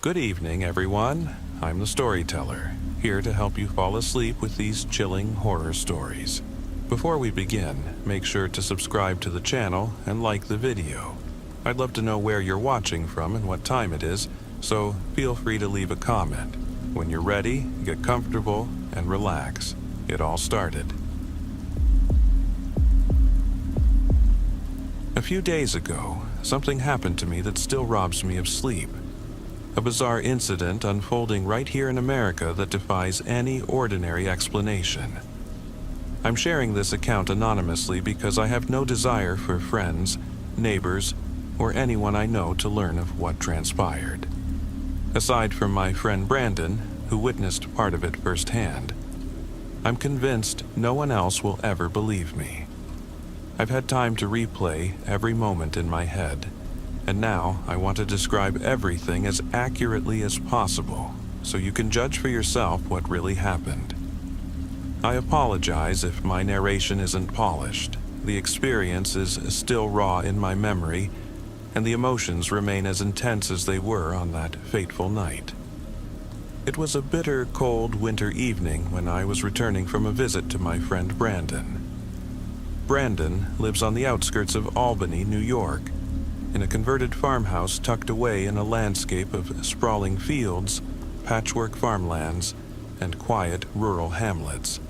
Good evening, everyone. I'm the storyteller, here to help you fall asleep with these chilling horror stories. Before we begin, make sure to subscribe to the channel and like the video. I'd love to know where you're watching from and what time it is, so feel free to leave a comment. When you're ready, get comfortable and relax. It all started. A few days ago, something happened to me that still robs me of sleep. A bizarre incident unfolding right here in America that defies any ordinary explanation. I'm sharing this account anonymously because I have no desire for friends, neighbors, or anyone I know to learn of what transpired. Aside from my friend Brandon, who witnessed part of it firsthand, I'm convinced no one else will ever believe me. I've had time to replay every moment in my head, and now I want to describe everything as accurately as possible, so you can judge for yourself what really happened. I apologize if my narration isn't polished. The experience is still raw in my memory, and the emotions remain as intense as they were on that fateful night. It was a bitter, cold winter evening when I was returning from a visit to my friend Brandon. Brandon lives on the outskirts of Albany, New York, in a converted farmhouse tucked away in a landscape of sprawling fields, patchwork farmlands, and quiet rural hamlets.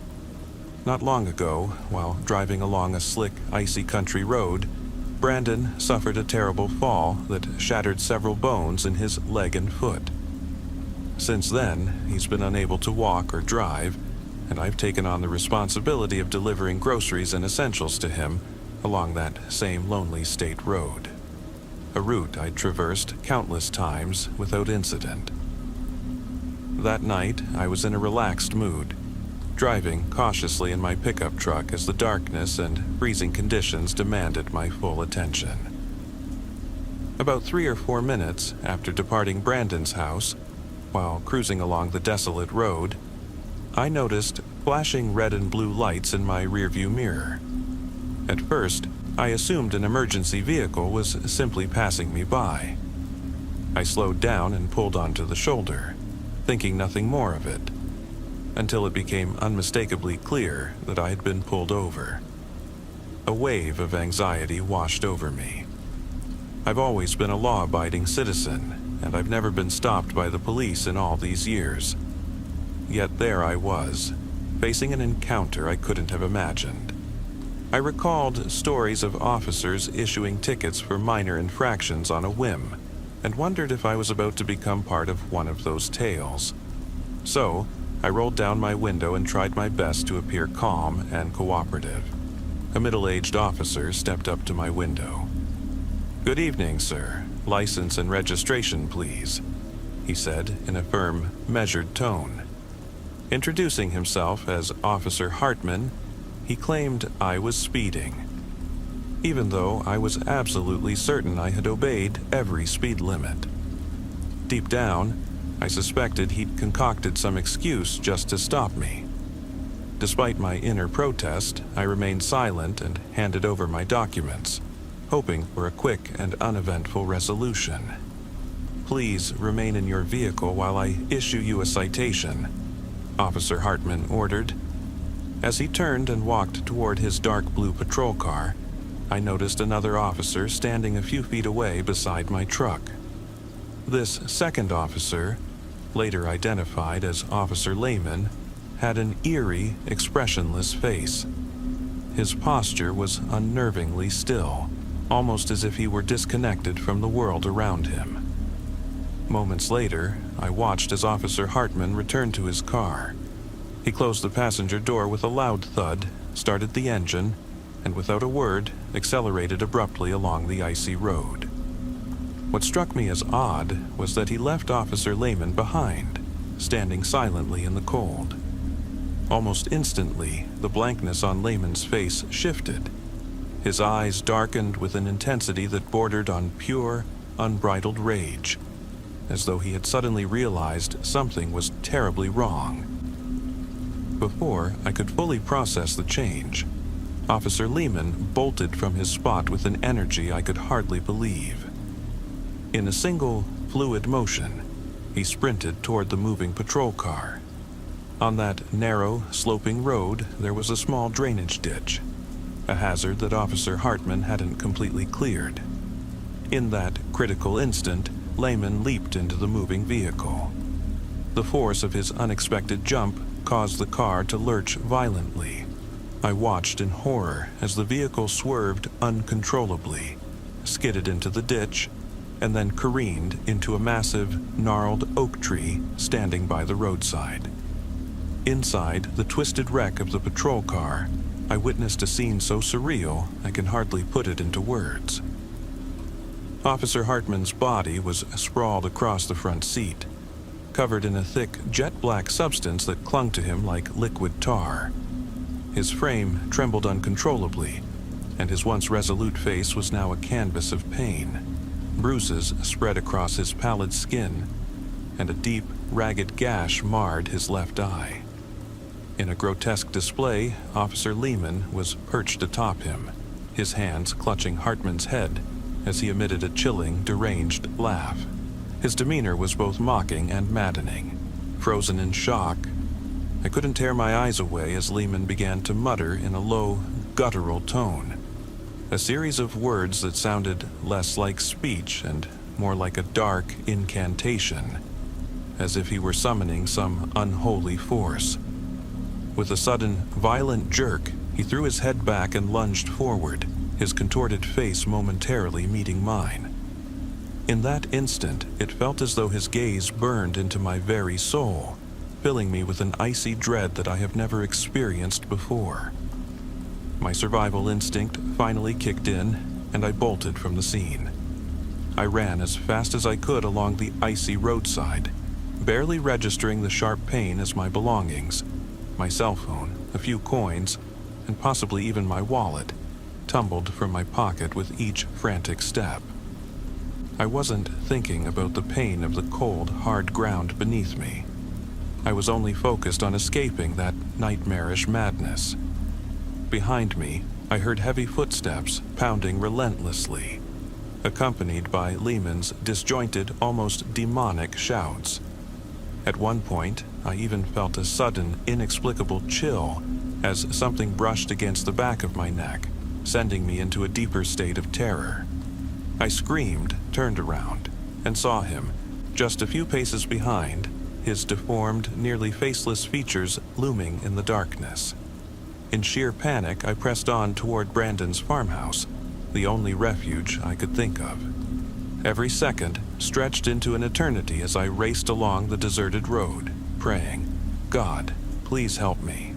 Not long ago, while driving along a slick, icy country road, Brandon suffered a terrible fall that shattered several bones in his leg and foot. Since then, he's been unable to walk or drive, and I've taken on the responsibility of delivering groceries and essentials to him along that same lonely state road. A route I'd traversed countless times without incident. That night, I was in a relaxed mood, driving cautiously in my pickup truck as the darkness and freezing conditions demanded my full attention. About 3 or 4 minutes after departing Brandon's house, while cruising along the desolate road, I noticed flashing red and blue lights in my rearview mirror. At first, I assumed an emergency vehicle was simply passing me by. I slowed down and pulled onto the shoulder, thinking nothing more of it, until it became unmistakably clear that I had been pulled over. A wave of anxiety washed over me. I've always been a law-abiding citizen, and I've never been stopped by the police in all these years. Yet there I was, facing an encounter I couldn't have imagined. I recalled stories of officers issuing tickets for minor infractions on a whim, and wondered if I was about to become part of one of those tales. So, I rolled down my window and tried my best to appear calm and cooperative. A middle-aged officer stepped up to my window. "Good evening, sir. License and registration, please," he said in a firm, measured tone. Introducing himself as Officer Hartman, he claimed I was speeding, even though I was absolutely certain I had obeyed every speed limit. Deep down, I suspected he'd concocted some excuse just to stop me. Despite my inner protest, I remained silent and handed over my documents, hoping for a quick and uneventful resolution. "Please remain in your vehicle while I issue you a citation," Officer Hartman ordered. As he turned and walked toward his dark blue patrol car, I noticed another officer standing a few feet away beside my truck. This second officer, later identified as Officer Lehman, had an eerie, expressionless face. His posture was unnervingly still, almost as if he were disconnected from the world around him. Moments later, I watched as Officer Hartman returned to his car. He closed the passenger door with a loud thud, started the engine, and without a word, accelerated abruptly along the icy road. What struck me as odd was that he left Officer Lehman behind, standing silently in the cold. Almost instantly, the blankness on Lehman's face shifted. His eyes darkened with an intensity that bordered on pure, unbridled rage, as though he had suddenly realized something was terribly wrong. Before I could fully process the change, Officer Lehman bolted from his spot with an energy I could hardly believe. In a single, fluid motion, He sprinted toward the moving patrol car. On that narrow, sloping road, there was a small drainage ditch, a hazard that Officer Hartman hadn't completely cleared. In that critical instant, Lehman leaped into the moving vehicle. The force of his unexpected jump caused the car to lurch violently. I watched in horror as the vehicle swerved uncontrollably, skidded into the ditch, and then careened into a massive, gnarled oak tree standing by the roadside. Inside the twisted wreck of the patrol car, I witnessed a scene so surreal I can hardly put it into words. Officer Hartman's body was sprawled across the front seat, covered in a thick, jet-black substance that clung to him like liquid tar. His frame trembled uncontrollably, and his once resolute face was now a canvas of pain. Bruises spread across his pallid skin, and a deep, ragged gash marred his left eye. In a grotesque display, Officer Lehman was perched atop him, his hands clutching Hartman's head as he emitted a chilling, deranged laugh. His demeanor was both mocking and maddening. Frozen in shock, I couldn't tear my eyes away as Lehman began to mutter in a low, guttural tone, a series of words that sounded less like speech and more like a dark incantation, as if he were summoning some unholy force. With a sudden, violent jerk, he threw his head back and lunged forward, his contorted face momentarily meeting mine. In that instant, it felt as though his gaze burned into my very soul, filling me with an icy dread that I have never experienced before. My survival instinct finally kicked in, and I bolted from the scene. I ran as fast as I could along the icy roadside, barely registering the sharp pain as my belongings, my cell phone, a few coins, and possibly even my wallet, tumbled from my pocket with each frantic step. I wasn't thinking about the pain of the cold, hard ground beneath me. I was only focused on escaping that nightmarish madness. Behind me, I heard heavy footsteps pounding relentlessly, accompanied by Lehman's disjointed, almost demonic shouts. At one point, I even felt a sudden, inexplicable chill as something brushed against the back of my neck, sending me into a deeper state of terror. I screamed, turned around, and saw him, just a few paces behind, his deformed, nearly faceless features looming in the darkness. In sheer panic, I pressed on toward Brandon's farmhouse, the only refuge I could think of. Every second stretched into an eternity as I raced along the deserted road, praying, "God, please help me."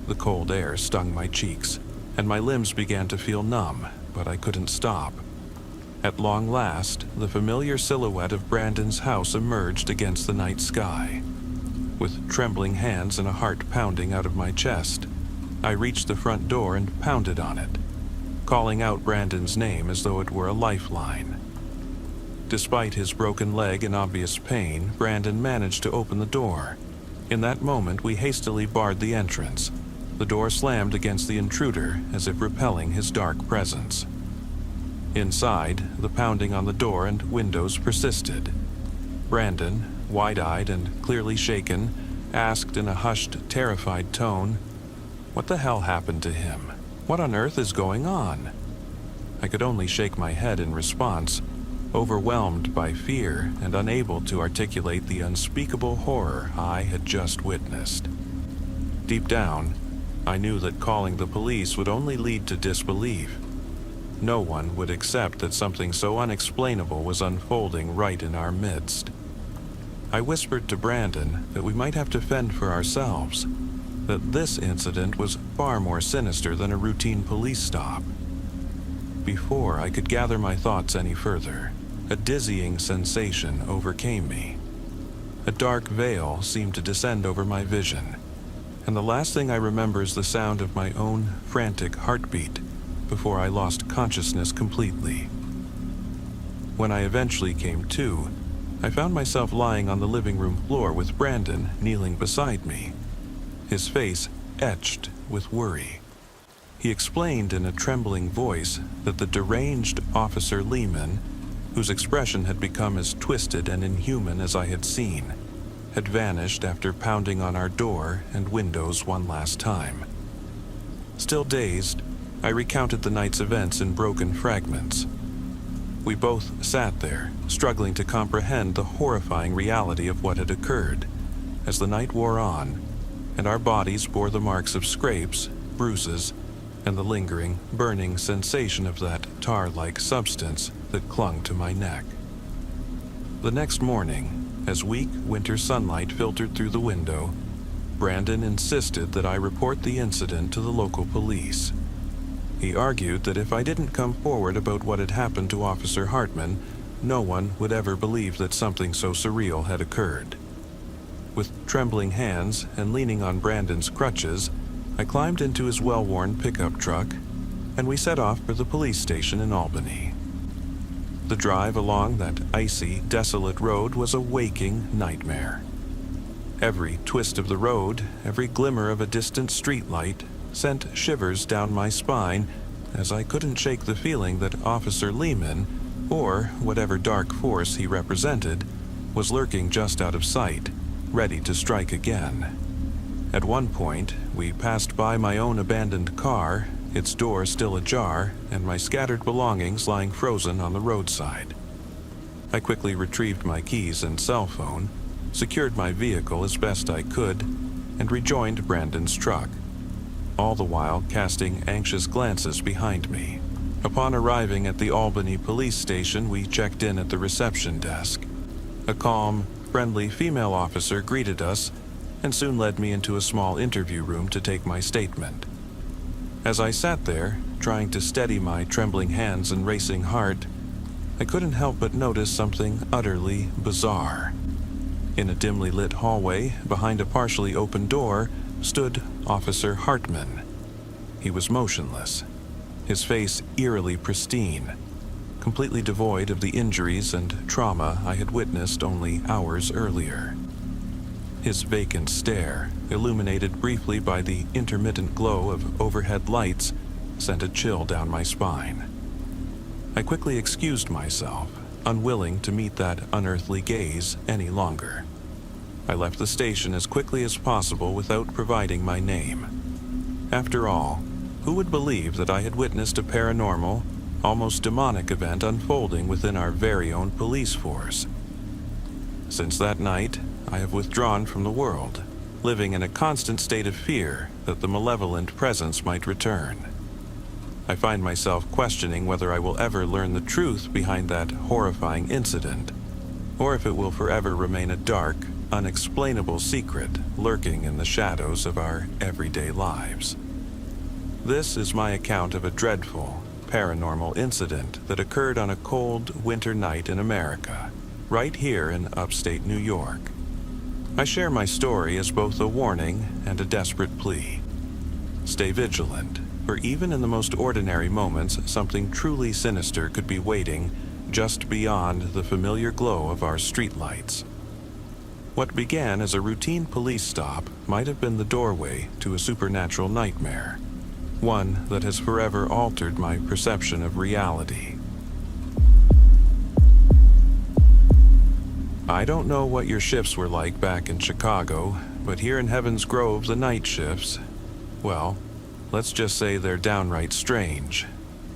The cold air stung my cheeks, and my limbs began to feel numb, but I couldn't stop. At long last, the familiar silhouette of Brandon's house emerged against the night sky. With trembling hands and a heart pounding out of my chest, I reached the front door and pounded on it, calling out Brandon's name as though it were a lifeline. Despite his broken leg and obvious pain, Brandon managed to open the door. In that moment, we hastily barred the entrance. The door slammed against the intruder as if repelling his dark presence. Inside, the pounding on the door and windows persisted. Brandon, wide-eyed and clearly shaken, asked in a hushed, terrified tone, "What the hell happened to him? What on earth is going on?" I could only shake my head in response, overwhelmed by fear and unable to articulate the unspeakable horror I had just witnessed. Deep down, I knew that calling the police would only lead to disbelief. No one would accept that something so unexplainable was unfolding right in our midst. I whispered to Brandon that we might have to fend for ourselves, that this incident was far more sinister than a routine police stop. Before I could gather my thoughts any further, a dizzying sensation overcame me. A dark veil seemed to descend over my vision, and the last thing I remember is the sound of my own frantic heartbeat before I lost consciousness completely. When I eventually came to, I found myself lying on the living room floor with Brandon kneeling beside me, his face etched with worry. He explained in a trembling voice that the deranged Officer Lehman whose expression had become as twisted and inhuman as I had seen, had vanished after pounding on our door and windows one last time. Still dazed, I recounted the night's events in broken fragments. We both sat there, struggling to comprehend the horrifying reality of what had occurred, as the night wore on, and our bodies bore the marks of scrapes, bruises, and the lingering, burning sensation of that tar-like substance that clung to my neck. The next morning, as weak winter sunlight filtered through the window, Brandon insisted that I report the incident to the local police. He argued that if I didn't come forward about what had happened to Officer Hartman, no one would ever believe that something so surreal had occurred. With trembling hands and leaning on Brandon's crutches, I climbed into his well-worn pickup truck, and we set off for the police station in Albany. The drive along that icy, desolate road was a waking nightmare. Every twist of the road, every glimmer of a distant streetlight, sent shivers down my spine, as I couldn't shake the feeling that Officer Lehman, or whatever dark force he represented, was lurking just out of sight, ready to strike again. At one point, we passed by my own abandoned car, its door still ajar, and my scattered belongings lying frozen on the roadside. I quickly retrieved my keys and cell phone, secured my vehicle as best I could, and rejoined Brandon's truck, all the while casting anxious glances behind me. Upon arriving at the Albany police station, we checked in at the reception desk. A calm, friendly female officer greeted us and soon led me into a small interview room to take my statement. As I sat there, trying to steady my trembling hands and racing heart, I couldn't help but notice something utterly bizarre. In a dimly lit hallway, behind a partially open door, stood Officer Hartman. He was motionless, his face eerily pristine, completely devoid of the injuries and trauma I had witnessed only hours earlier. His vacant stare, illuminated briefly by the intermittent glow of overhead lights, sent a chill down my spine. I quickly excused myself, unwilling to meet that unearthly gaze any longer. I left the station as quickly as possible without providing my name. After all, who would believe that I had witnessed a paranormal, almost demonic event unfolding within our very own police force? Since that night, I have withdrawn from the world, living in a constant state of fear that the malevolent presence might return. I find myself questioning whether I will ever learn the truth behind that horrifying incident, or if it will forever remain a dark, unexplainable secret lurking in the shadows of our everyday lives. This is my account of a dreadful, paranormal incident that occurred on a cold winter night in America, right here in upstate New York. I share my story as both a warning and a desperate plea. Stay vigilant, for even in the most ordinary moments, something truly sinister could be waiting just beyond the familiar glow of our streetlights. What began as a routine police stop might have been the doorway to a supernatural nightmare, one that has forever altered my perception of reality. I don't know what your shifts were like back in Chicago, but here in Heaven's Grove, the night shifts, well, let's just say they're downright strange,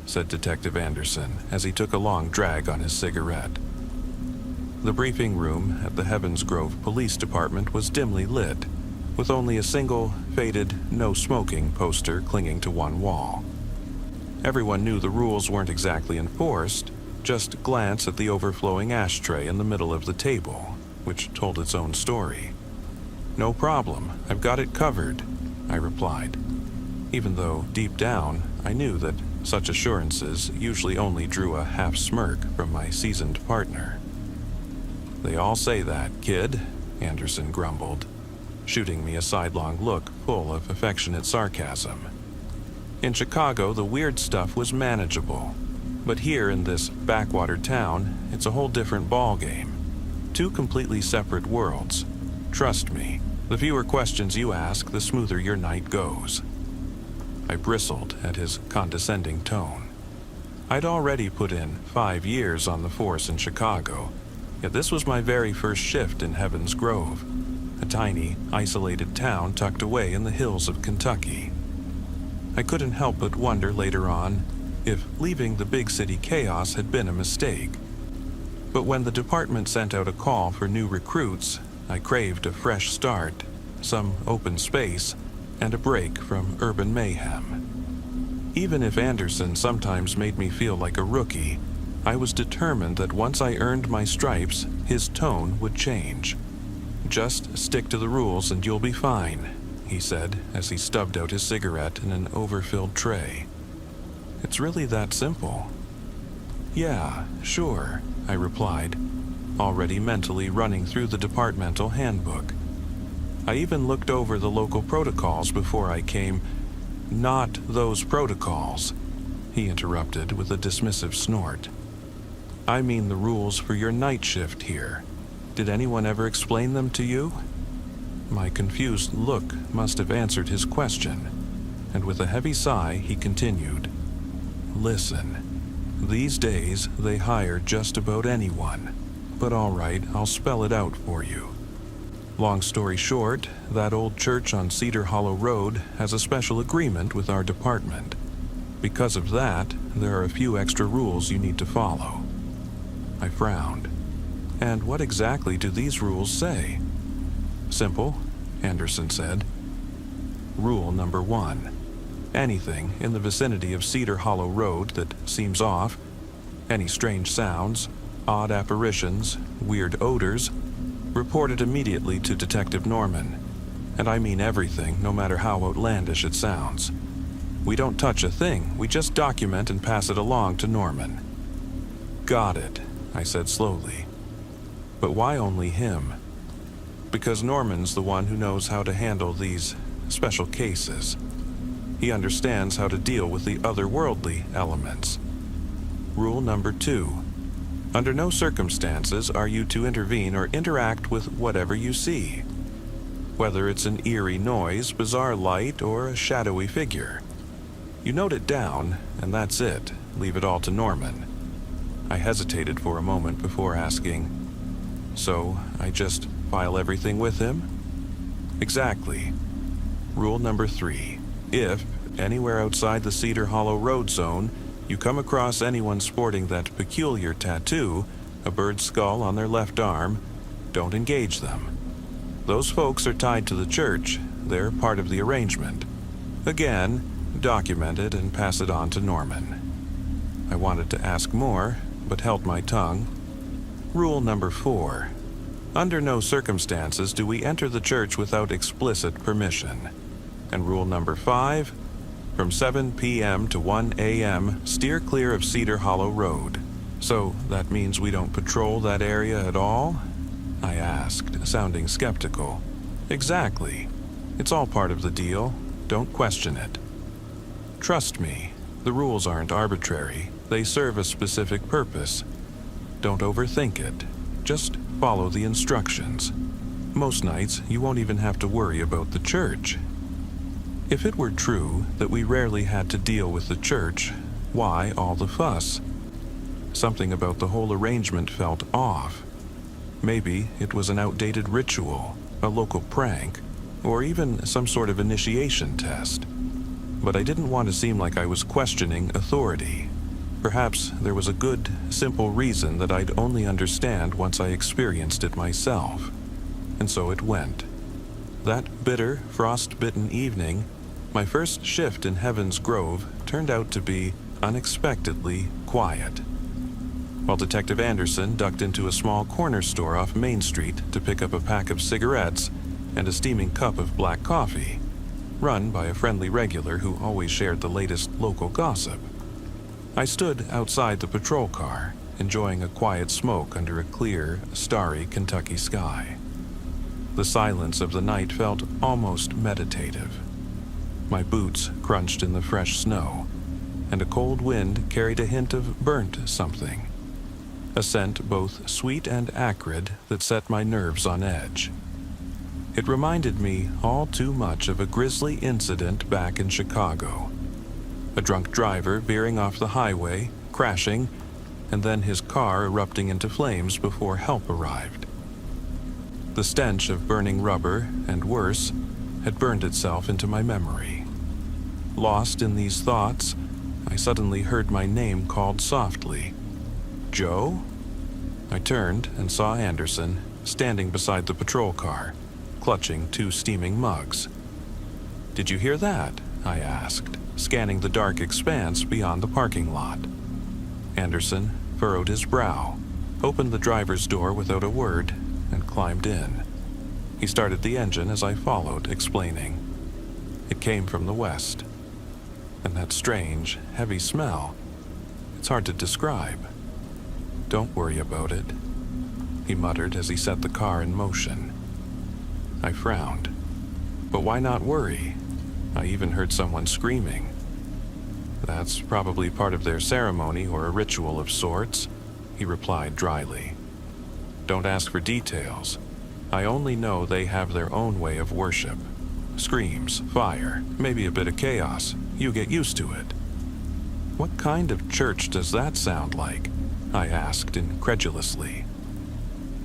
said Detective Anderson as he took a long drag on his cigarette. The briefing room at the Heaven's Grove Police Department was dimly lit, with only a single, faded, no smoking poster clinging to one wall. Everyone knew the rules weren't exactly enforced. Just glance at the overflowing ashtray in the middle of the table, which told its own story. No problem, I've got it covered, I replied, even though deep down I knew that such assurances usually only drew a half smirk from my seasoned partner. They all say that, kid, Anderson grumbled, shooting me a sidelong look full of affectionate sarcasm. In Chicago, the weird stuff was manageable. But here in this backwater town, it's a whole different ballgame. Two completely separate worlds. Trust me, the fewer questions you ask, the smoother your night goes. I bristled at his condescending tone. I'd already put in 5 years on the force in Chicago, yet this was my very first shift in Heaven's Grove, a tiny, isolated town tucked away in the hills of Kentucky. I couldn't help but wonder later on if leaving the big city chaos had been a mistake. But when the department sent out a call for new recruits, I craved a fresh start, some open space, and a break from urban mayhem. Even if Anderson sometimes made me feel like a rookie, I was determined that once I earned my stripes, his tone would change. "Just stick to the rules and you'll be fine," he said as he stubbed out his cigarette in an overfilled tray. "It's really that simple." "Yeah, sure," I replied, already mentally running through the departmental handbook. I even looked over the local protocols before I came. "Not those protocols," he interrupted with a dismissive snort. "I mean the rules for your night shift here. Did anyone ever explain them to you?" My confused look must have answered his question, and with a heavy sigh he continued, "Listen, these days they hire just about anyone, but all right, I'll spell it out for you. Long story short, that old church on Cedar Hollow Road has a special agreement with our department. Because of that, there are a few extra rules you need to follow." I frowned. "And what exactly do these rules say?" "Simple," Anderson said. "Rule number 1. Anything in the vicinity of Cedar Hollow Road that seems off, any strange sounds, odd apparitions, weird odors, report it immediately to Detective Norman. And I mean everything, no matter how outlandish it sounds. We don't touch a thing, we just document and pass it along to Norman." "Got it," I said slowly. "But why only him?" "Because Norman's the one who knows how to handle these special cases. He understands how to deal with the otherworldly elements." Rule number 2. Under no circumstances are you to intervene or interact with whatever you see, whether it's an eerie noise, bizarre light, or a shadowy figure. You note it down, and that's it. Leave it all to Norman. I hesitated for a moment before asking, "So I just file everything with him?" "Exactly." Rule number 3. If, anywhere outside the Cedar Hollow Road zone, you come across anyone sporting that peculiar tattoo, a bird's skull on their left arm, don't engage them. Those folks are tied to the church. They're part of the arrangement. Again, document it and pass it on to Norman. I wanted to ask more, but held my tongue. Rule number 4. Under no circumstances do we enter the church without explicit permission. And rule number 5, from 7 p.m. to 1 a.m., steer clear of Cedar Hollow Road. So that means we don't patrol that area at all? I asked, sounding skeptical. Exactly. It's all part of the deal. Don't question it. Trust me, the rules aren't arbitrary. They serve a specific purpose. Don't overthink it. Just follow the instructions. Most nights, you won't even have to worry about the church. If it were true that we rarely had to deal with the church, why all the fuss? Something about the whole arrangement felt off. Maybe it was an outdated ritual, a local prank, or even some sort of initiation test. But I didn't want to seem like I was questioning authority. Perhaps there was a good, simple reason that I'd only understand once I experienced it myself. And so it went. That bitter, frost-bitten evening, my first shift in Heaven's Grove turned out to be unexpectedly quiet. While Detective Anderson ducked into a small corner store off Main Street to pick up a pack of cigarettes and a steaming cup of black coffee, run by a friendly regular who always shared the latest local gossip, I stood outside the patrol car, enjoying a quiet smoke under a clear, starry Kentucky sky. The silence of the night felt almost meditative. My boots crunched in the fresh snow, and a cold wind carried a hint of burnt something, a scent both sweet and acrid that set my nerves on edge. It reminded me all too much of a grisly incident back in Chicago. A drunk driver veering off the highway, crashing, and then his car erupting into flames before help arrived. The stench of burning rubber, and worse, had burned itself into my memory. Lost in these thoughts, I suddenly heard my name called softly. Joe? I turned and saw Anderson standing beside the patrol car, clutching 2 steaming mugs. "Did you hear that?" I asked, scanning the dark expanse beyond the parking lot. Anderson furrowed his brow, opened the driver's door without a word, and climbed in. He started the engine as I followed, explaining. It came from the west. And that strange, heavy smell, it's hard to describe. "Don't worry about it," he muttered as he set the car in motion. I frowned. But why not worry? I even heard someone screaming. "That's probably part of their ceremony or a ritual of sorts," he replied dryly. "Don't ask for details. I only know they have their own way of worship. Screams, fire, maybe a bit of chaos. You get used to it." "What kind of church does that sound like?" I asked incredulously.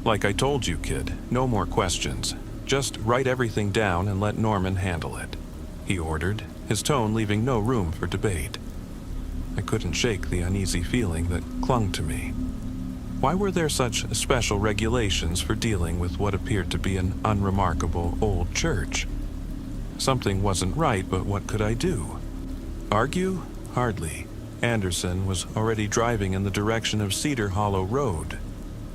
"Like I told you, kid, no more questions. Just write everything down and let Norman handle it," he ordered, his tone leaving no room for debate. I couldn't shake the uneasy feeling that clung to me. Why were there such special regulations for dealing with what appeared to be an unremarkable old church? Something wasn't right, but what could I do? Argue? Hardly. Anderson was already driving in the direction of Cedar Hollow Road.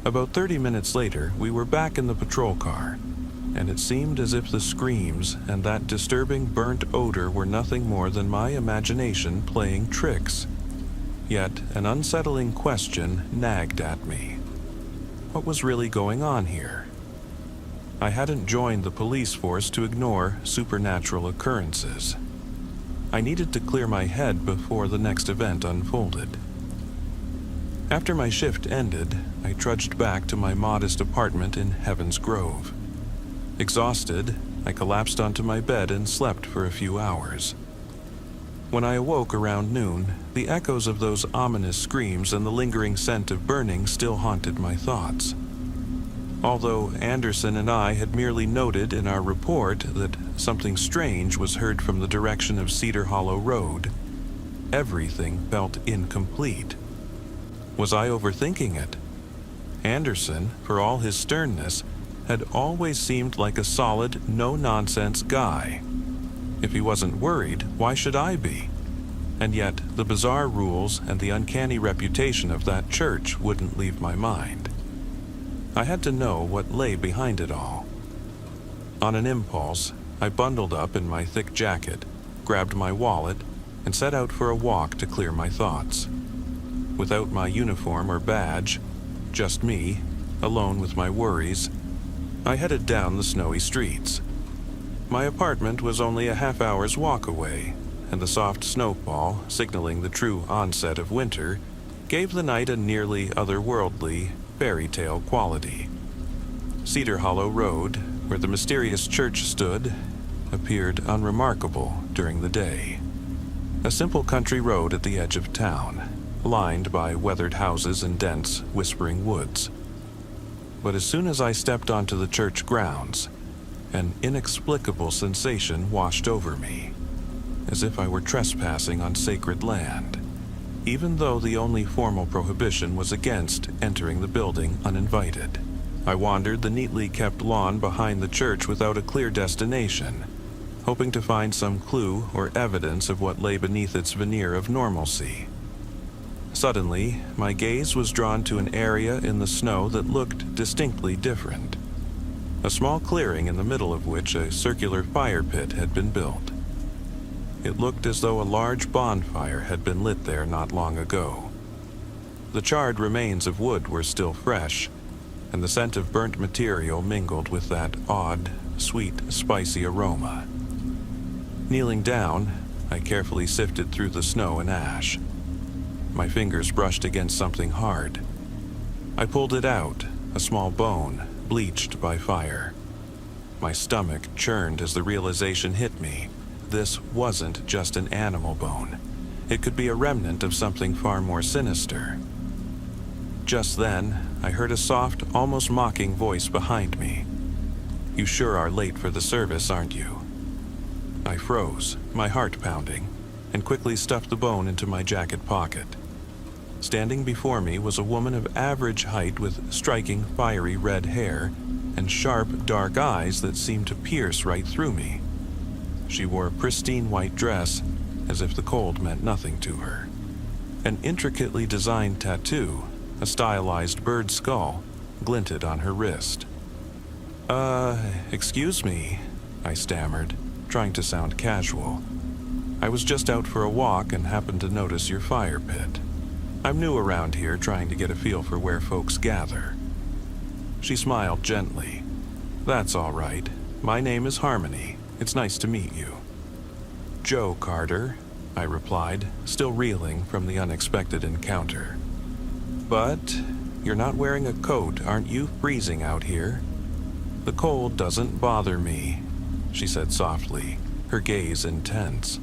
About 30 minutes later, we were back in the patrol car, and it seemed as if the screams and that disturbing burnt odor were nothing more than my imagination playing tricks. Yet an unsettling question nagged at me. What was really going on here? I hadn't joined the police force to ignore supernatural occurrences. I needed to clear my head before the next event unfolded. After my shift ended, I trudged back to my modest apartment in Heaven's Grove. Exhausted, I collapsed onto my bed and slept for a few hours. When I awoke around noon, the echoes of those ominous screams and the lingering scent of burning still haunted my thoughts. Although Anderson and I had merely noted in our report that something strange was heard from the direction of Cedar Hollow Road, everything felt incomplete. Was I overthinking it? Anderson, for all his sternness, had always seemed like a solid, no-nonsense guy. If he wasn't worried, why should I be? And yet, the bizarre rules and the uncanny reputation of that church wouldn't leave my mind. I had to know what lay behind it all. On an impulse, I bundled up in my thick jacket, grabbed my wallet, and set out for a walk to clear my thoughts. Without my uniform or badge, just me, alone with my worries, I headed down the snowy streets. My apartment was only a half-hour's walk away, and the soft snowfall, signaling the true onset of winter, gave the night a nearly otherworldly, fairy tale quality. Cedar Hollow Road, where the mysterious church stood, appeared unremarkable during the day. A simple country road at the edge of town, lined by weathered houses and dense, whispering woods. But as soon as I stepped onto the church grounds, an inexplicable sensation washed over me, as if I were trespassing on sacred land, even though the only formal prohibition was against entering the building uninvited. I wandered the neatly kept lawn behind the church without a clear destination, hoping to find some clue or evidence of what lay beneath its veneer of normalcy. Suddenly, my gaze was drawn to an area in the snow that looked distinctly different. A small clearing in the middle of which a circular fire pit had been built. It looked as though a large bonfire had been lit there not long ago. The charred remains of wood were still fresh, and the scent of burnt material mingled with that odd, sweet, spicy aroma. Kneeling down, I carefully sifted through the snow and ash. My fingers brushed against something hard. I pulled it out, a small bone, bleached by fire. My stomach churned as the realization hit me. This wasn't just an animal bone. It could be a remnant of something far more sinister. Just then, I heard a soft, almost mocking voice behind me. "You sure are late for the service, aren't you?" I froze, my heart pounding, and quickly stuffed the bone into my jacket pocket. Standing before me was a woman of average height with striking, fiery red hair and sharp, dark eyes that seemed to pierce right through me. She wore a pristine white dress, as if the cold meant nothing to her. An intricately designed tattoo, a stylized bird skull, glinted on her wrist. Excuse me," I stammered, trying to sound casual. "I was just out for a walk and happened to notice your fire pit. I'm new around here, trying to get a feel for where folks gather." She smiled gently. "That's all right. My name is Harmony. It's nice to meet you." "Joe Carter," I replied, still reeling from the unexpected encounter. "But you're not wearing a coat, aren't you? Freezing out here." "The cold doesn't bother me," she said softly, her gaze intense.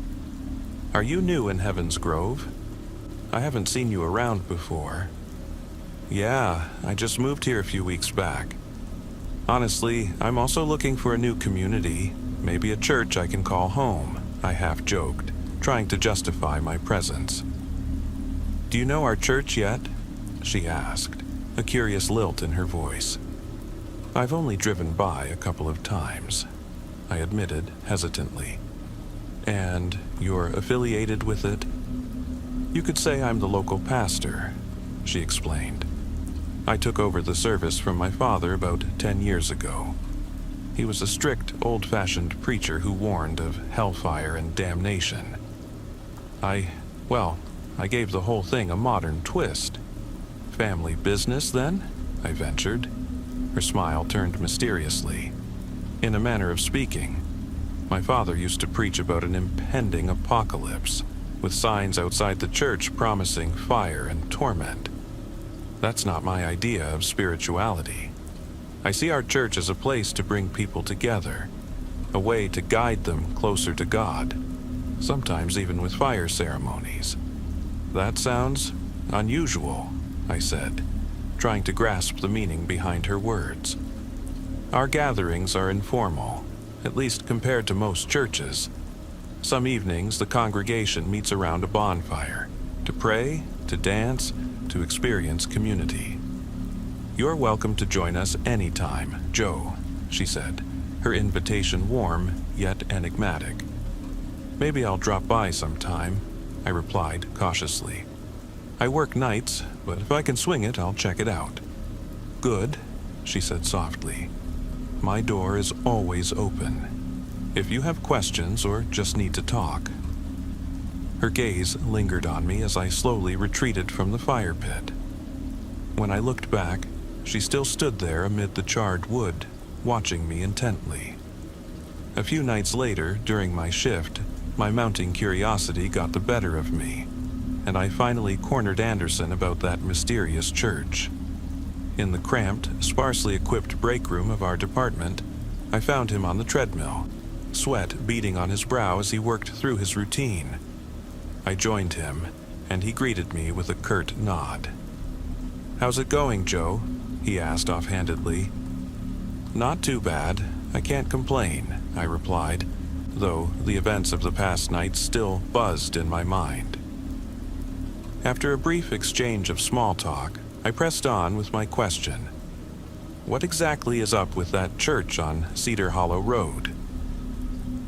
"Are you new in Heaven's Grove? I haven't seen you around before." "Yeah, I just moved here a few weeks back. Honestly, I'm also looking for a new community, maybe a church I can call home," I half joked, trying to justify my presence. "Do you know our church yet?" she asked, a curious lilt in her voice. "I've only driven by a couple of times," I admitted hesitantly. "And you're affiliated with it?" "You could say I'm the local pastor," she explained. "I took over the service from my father about 10 years ago. He was a strict, old-fashioned preacher who warned of hellfire and damnation. I gave the whole thing a modern twist." "Family business, then?" I ventured. Her smile turned mysteriously. "In a manner of speaking. My father used to preach about an impending apocalypse, with signs outside the church promising fire and torment. That's not my idea of spirituality. I see our church as a place to bring people together, a way to guide them closer to God, sometimes even with fire ceremonies." "That sounds unusual," I said, trying to grasp the meaning behind her words. "Our gatherings are informal, at least compared to most churches. Some evenings, the congregation meets around a bonfire, to pray, to dance, to experience community. You're welcome to join us anytime, Joe," she said, her invitation warm yet enigmatic. "Maybe I'll drop by sometime," I replied cautiously. "I work nights, but if I can swing it, I'll check it out." "Good," she said softly. "My door is always open, if you have questions or just need to talk." Her gaze lingered on me as I slowly retreated from the fire pit. When I looked back, she still stood there amid the charred wood, watching me intently. A few nights later, during my shift, my mounting curiosity got the better of me, and I finally cornered Anderson about that mysterious church. In the cramped, sparsely equipped break room of our department, I found him on the treadmill, sweat beading on his brow as he worked through his routine. I joined him, and he greeted me with a curt nod. "How's it going, Joe?" he asked offhandedly. "Not too bad. I can't complain," I replied, though the events of the past night still buzzed in my mind. After a brief exchange of small talk, I pressed on with my question. "What exactly is up with that church on Cedar Hollow Road?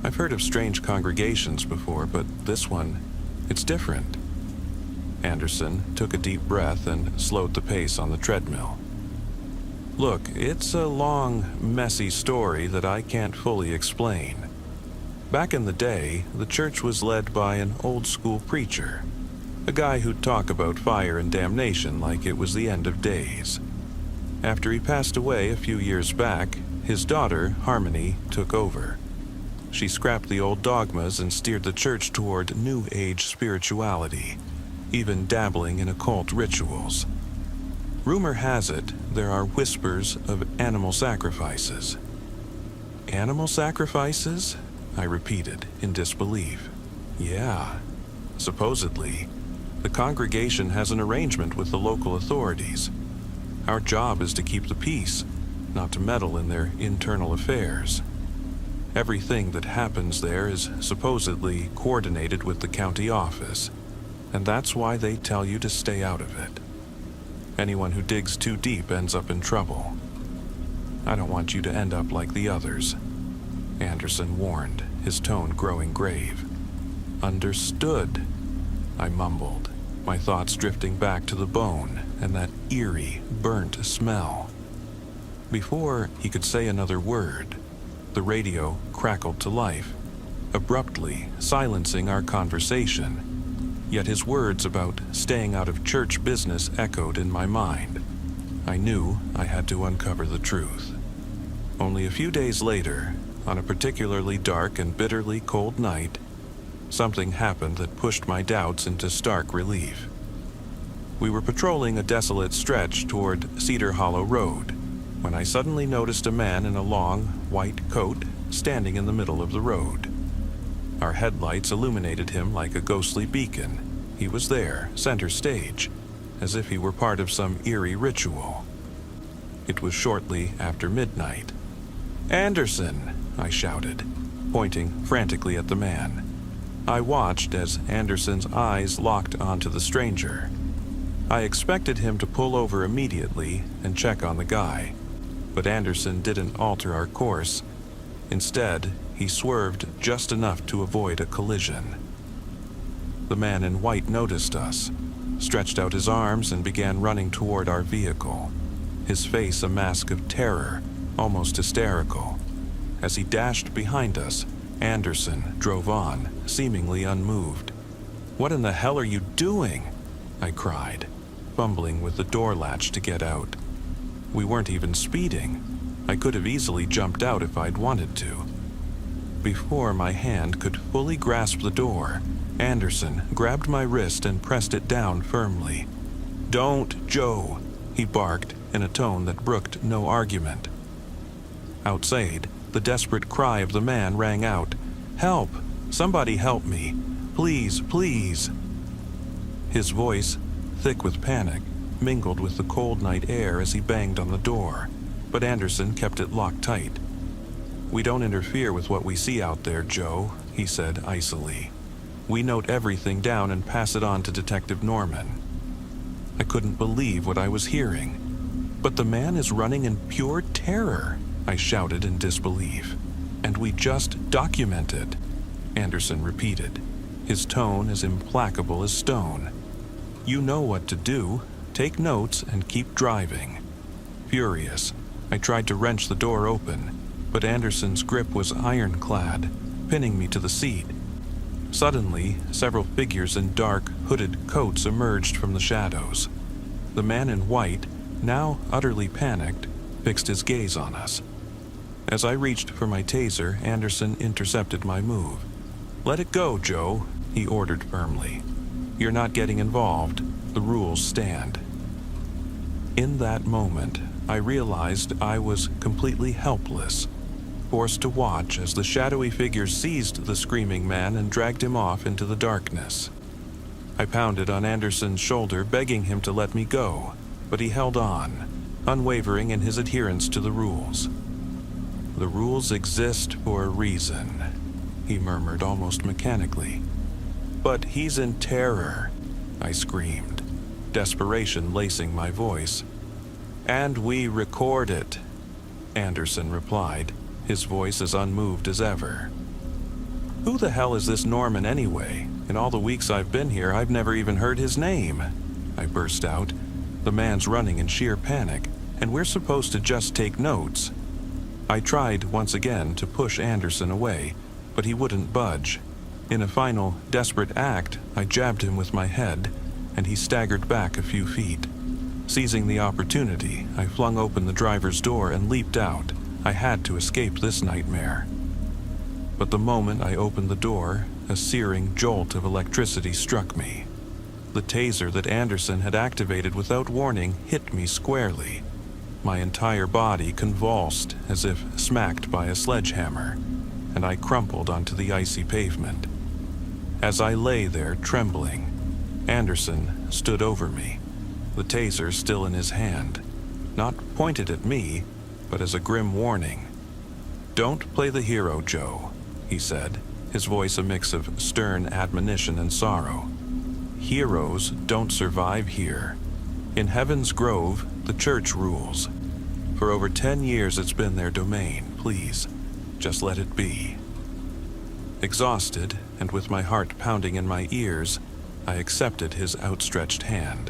I've heard of strange congregations before, but this one, it's different." Anderson took a deep breath and slowed the pace on the treadmill. "Look, it's a long, messy story that I can't fully explain. Back in the day, the church was led by an old-school preacher, a guy who'd talk about fire and damnation like it was the end of days. After he passed away a few years back, his daughter, Harmony, took over. She scrapped the old dogmas and steered the church toward New Age spirituality, even dabbling in occult rituals. Rumor has it there are whispers of animal sacrifices." "Animal sacrifices?" I repeated in disbelief. "Yeah." Supposedly, the congregation has an arrangement with the local authorities. Our job is to keep the peace, not to meddle in their internal affairs. Everything that happens there is supposedly coordinated with the county office, and that's why they tell you to stay out of it. Anyone who digs too deep ends up in trouble. I don't want you to end up like the others, Anderson warned, his tone growing grave. Understood, I mumbled, my thoughts drifting back to the bone and that eerie, burnt smell. Before he could say another word, the radio crackled to life, abruptly silencing our conversation. Yet his words about staying out of church business echoed in my mind. I knew I had to uncover the truth. Only a few days later, on a particularly dark and bitterly cold night, something happened that pushed my doubts into stark relief. We were patrolling a desolate stretch toward Cedar Hollow Road when I suddenly noticed a man in a long, white coat standing in the middle of the road. Our headlights illuminated him like a ghostly beacon. He was there, center stage, as if he were part of some eerie ritual. It was shortly after midnight. "Anderson!" I shouted, pointing frantically at the man. I watched as Anderson's eyes locked onto the stranger. I expected him to pull over immediately and check on the guy, but Anderson didn't alter our course. Instead, he swerved just enough to avoid a collision. The man in white noticed us, stretched out his arms and began running toward our vehicle, his face a mask of terror, almost hysterical. As he dashed behind us, Anderson drove on, seemingly unmoved. "What in the hell are you doing?" I cried, fumbling with the door latch to get out. We weren't even speeding. I could have easily jumped out if I'd wanted to. Before my hand could fully grasp the door, Anderson grabbed my wrist and pressed it down firmly. "Don't, Joe," he barked in a tone that brooked no argument. Outside, the desperate cry of the man rang out. "Help! Somebody help me! Please, please!" His voice, thick with panic, mingled with the cold night air as he banged on the door, but Anderson kept it locked tight. "We don't interfere with what we see out there, Joe," he said icily. "We note everything down and pass it on to Detective Norman." I couldn't believe what I was hearing. "But the man is running in pure terror," I shouted in disbelief. "And we just documented," Anderson repeated, his tone as implacable as stone. "You know what to do. Take notes and keep driving." Furious, I tried to wrench the door open, but Anderson's grip was ironclad, pinning me to the seat. Suddenly, several figures in dark, hooded coats emerged from the shadows. The man in white, now utterly panicked, fixed his gaze on us. As I reached for my taser, Anderson intercepted my move. "Let it go, Joe," he ordered firmly. "You're not getting involved. The rules stand." In that moment, I realized I was completely helpless, forced to watch as the shadowy figure seized the screaming man and dragged him off into the darkness. I pounded on Anderson's shoulder, begging him to let me go, but he held on, unwavering in his adherence to the rules. "The rules exist for a reason," he murmured almost mechanically. "But he's in terror," I screamed, desperation lacing my voice. "And we record it," Anderson replied, his voice as unmoved as ever. "Who the hell is this Norman anyway? In all the weeks I've been here, I've never even heard his name," I burst out. "The man's running in sheer panic, and we're supposed to just take notes." I tried once again to push Anderson away, but he wouldn't budge. In a final, desperate act, I jabbed him with my head, and he staggered back a few feet. Seizing the opportunity, I flung open the driver's door and leaped out. I had to escape this nightmare. But the moment I opened the door, a searing jolt of electricity struck me. The taser that Anderson had activated without warning hit me squarely. My entire body convulsed as if smacked by a sledgehammer, and I crumpled onto the icy pavement. As I lay there trembling, Anderson stood over me, the taser still in his hand, not pointed at me, but as a grim warning. "Don't play the hero, Joe," he said, his voice a mix of stern admonition and sorrow. "Heroes don't survive here. In Heaven's Grove, the church rules. For over 10 years it's been their domain. Please, just let it be." Exhausted, and with my heart pounding in my ears, I accepted his outstretched hand.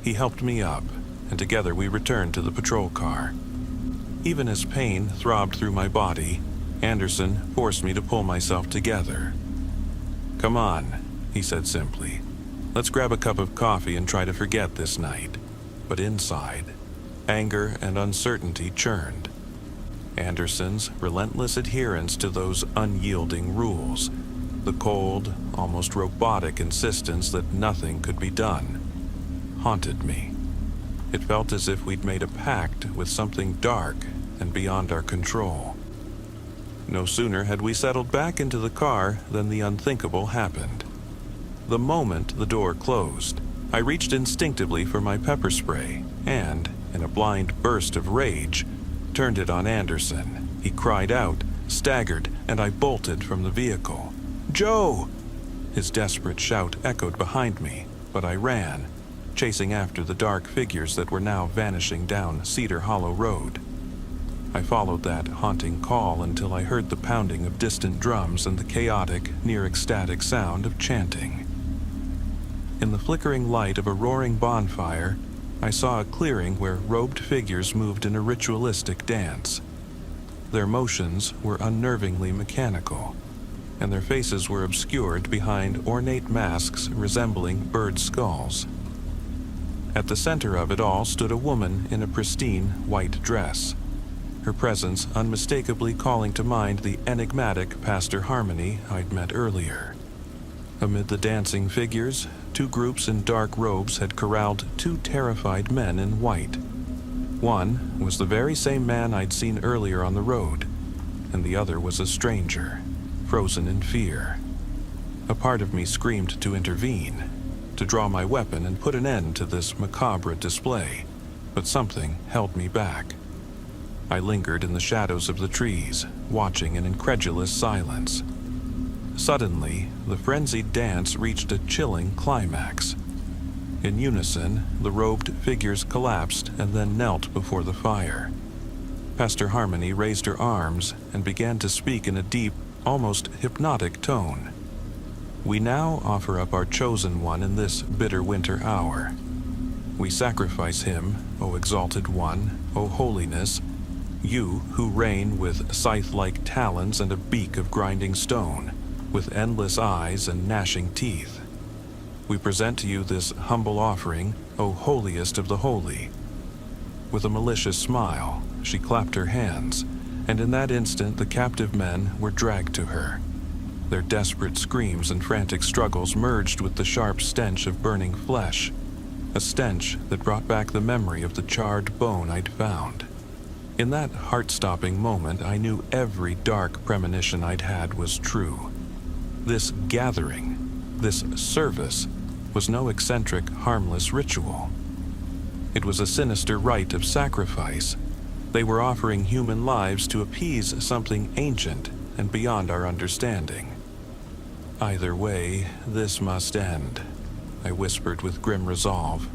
He helped me up, and together we returned to the patrol car. Even as pain throbbed through my body, Anderson forced me to pull myself together. "Come on," he said simply. "Let's grab a cup of coffee and try to forget this night." But inside, anger and uncertainty churned. Anderson's relentless adherence to those unyielding rules, the cold, almost robotic insistence that nothing could be done, haunted me. It felt as if we'd made a pact with something dark and beyond our control. No sooner had we settled back into the car than the unthinkable happened. The moment the door closed, I reached instinctively for my pepper spray and, in a blind burst of rage, turned it on Anderson. He cried out, staggered, and I bolted from the vehicle. "Joe!" His desperate shout echoed behind me, but I ran, chasing after the dark figures that were now vanishing down Cedar Hollow Road. I followed that haunting call until I heard the pounding of distant drums and the chaotic, near-ecstatic sound of chanting. In the flickering light of a roaring bonfire, I saw a clearing where robed figures moved in a ritualistic dance. Their motions were unnervingly mechanical, and their faces were obscured behind ornate masks resembling bird skulls. At the center of it all stood a woman in a pristine white dress, her presence unmistakably calling to mind the enigmatic Pastor Harmony I'd met earlier. Amid the dancing figures, 2 groups in dark robes had corralled 2 terrified men in white. One was the very same man I'd seen earlier on the road, and the other was a stranger, frozen in fear. A part of me screamed to intervene, to draw my weapon and put an end to this macabre display, but something held me back. I lingered in the shadows of the trees, watching in incredulous silence. Suddenly, the frenzied dance reached a chilling climax. In unison, the robed figures collapsed and then knelt before the fire. Pastor Harmony raised her arms and began to speak in a deep, almost hypnotic tone. "We now offer up our chosen one in this bitter winter hour. We sacrifice him, O exalted one, O holiness, you who reign with scythe-like talons and a beak of grinding stone, with endless eyes and gnashing teeth. We present to you this humble offering, O holiest of the holy." With a malicious smile, she clapped her hands, and in that instant the captive men were dragged to her. Their desperate screams and frantic struggles merged with the sharp stench of burning flesh, a stench that brought back the memory of the charred bone I'd found. In that heart-stopping moment, I knew every dark premonition I'd had was true. This gathering, this service, was no eccentric, harmless ritual. It was a sinister rite of sacrifice. They were offering human lives to appease something ancient and beyond our understanding. "Either way, this must end," I whispered with grim resolve.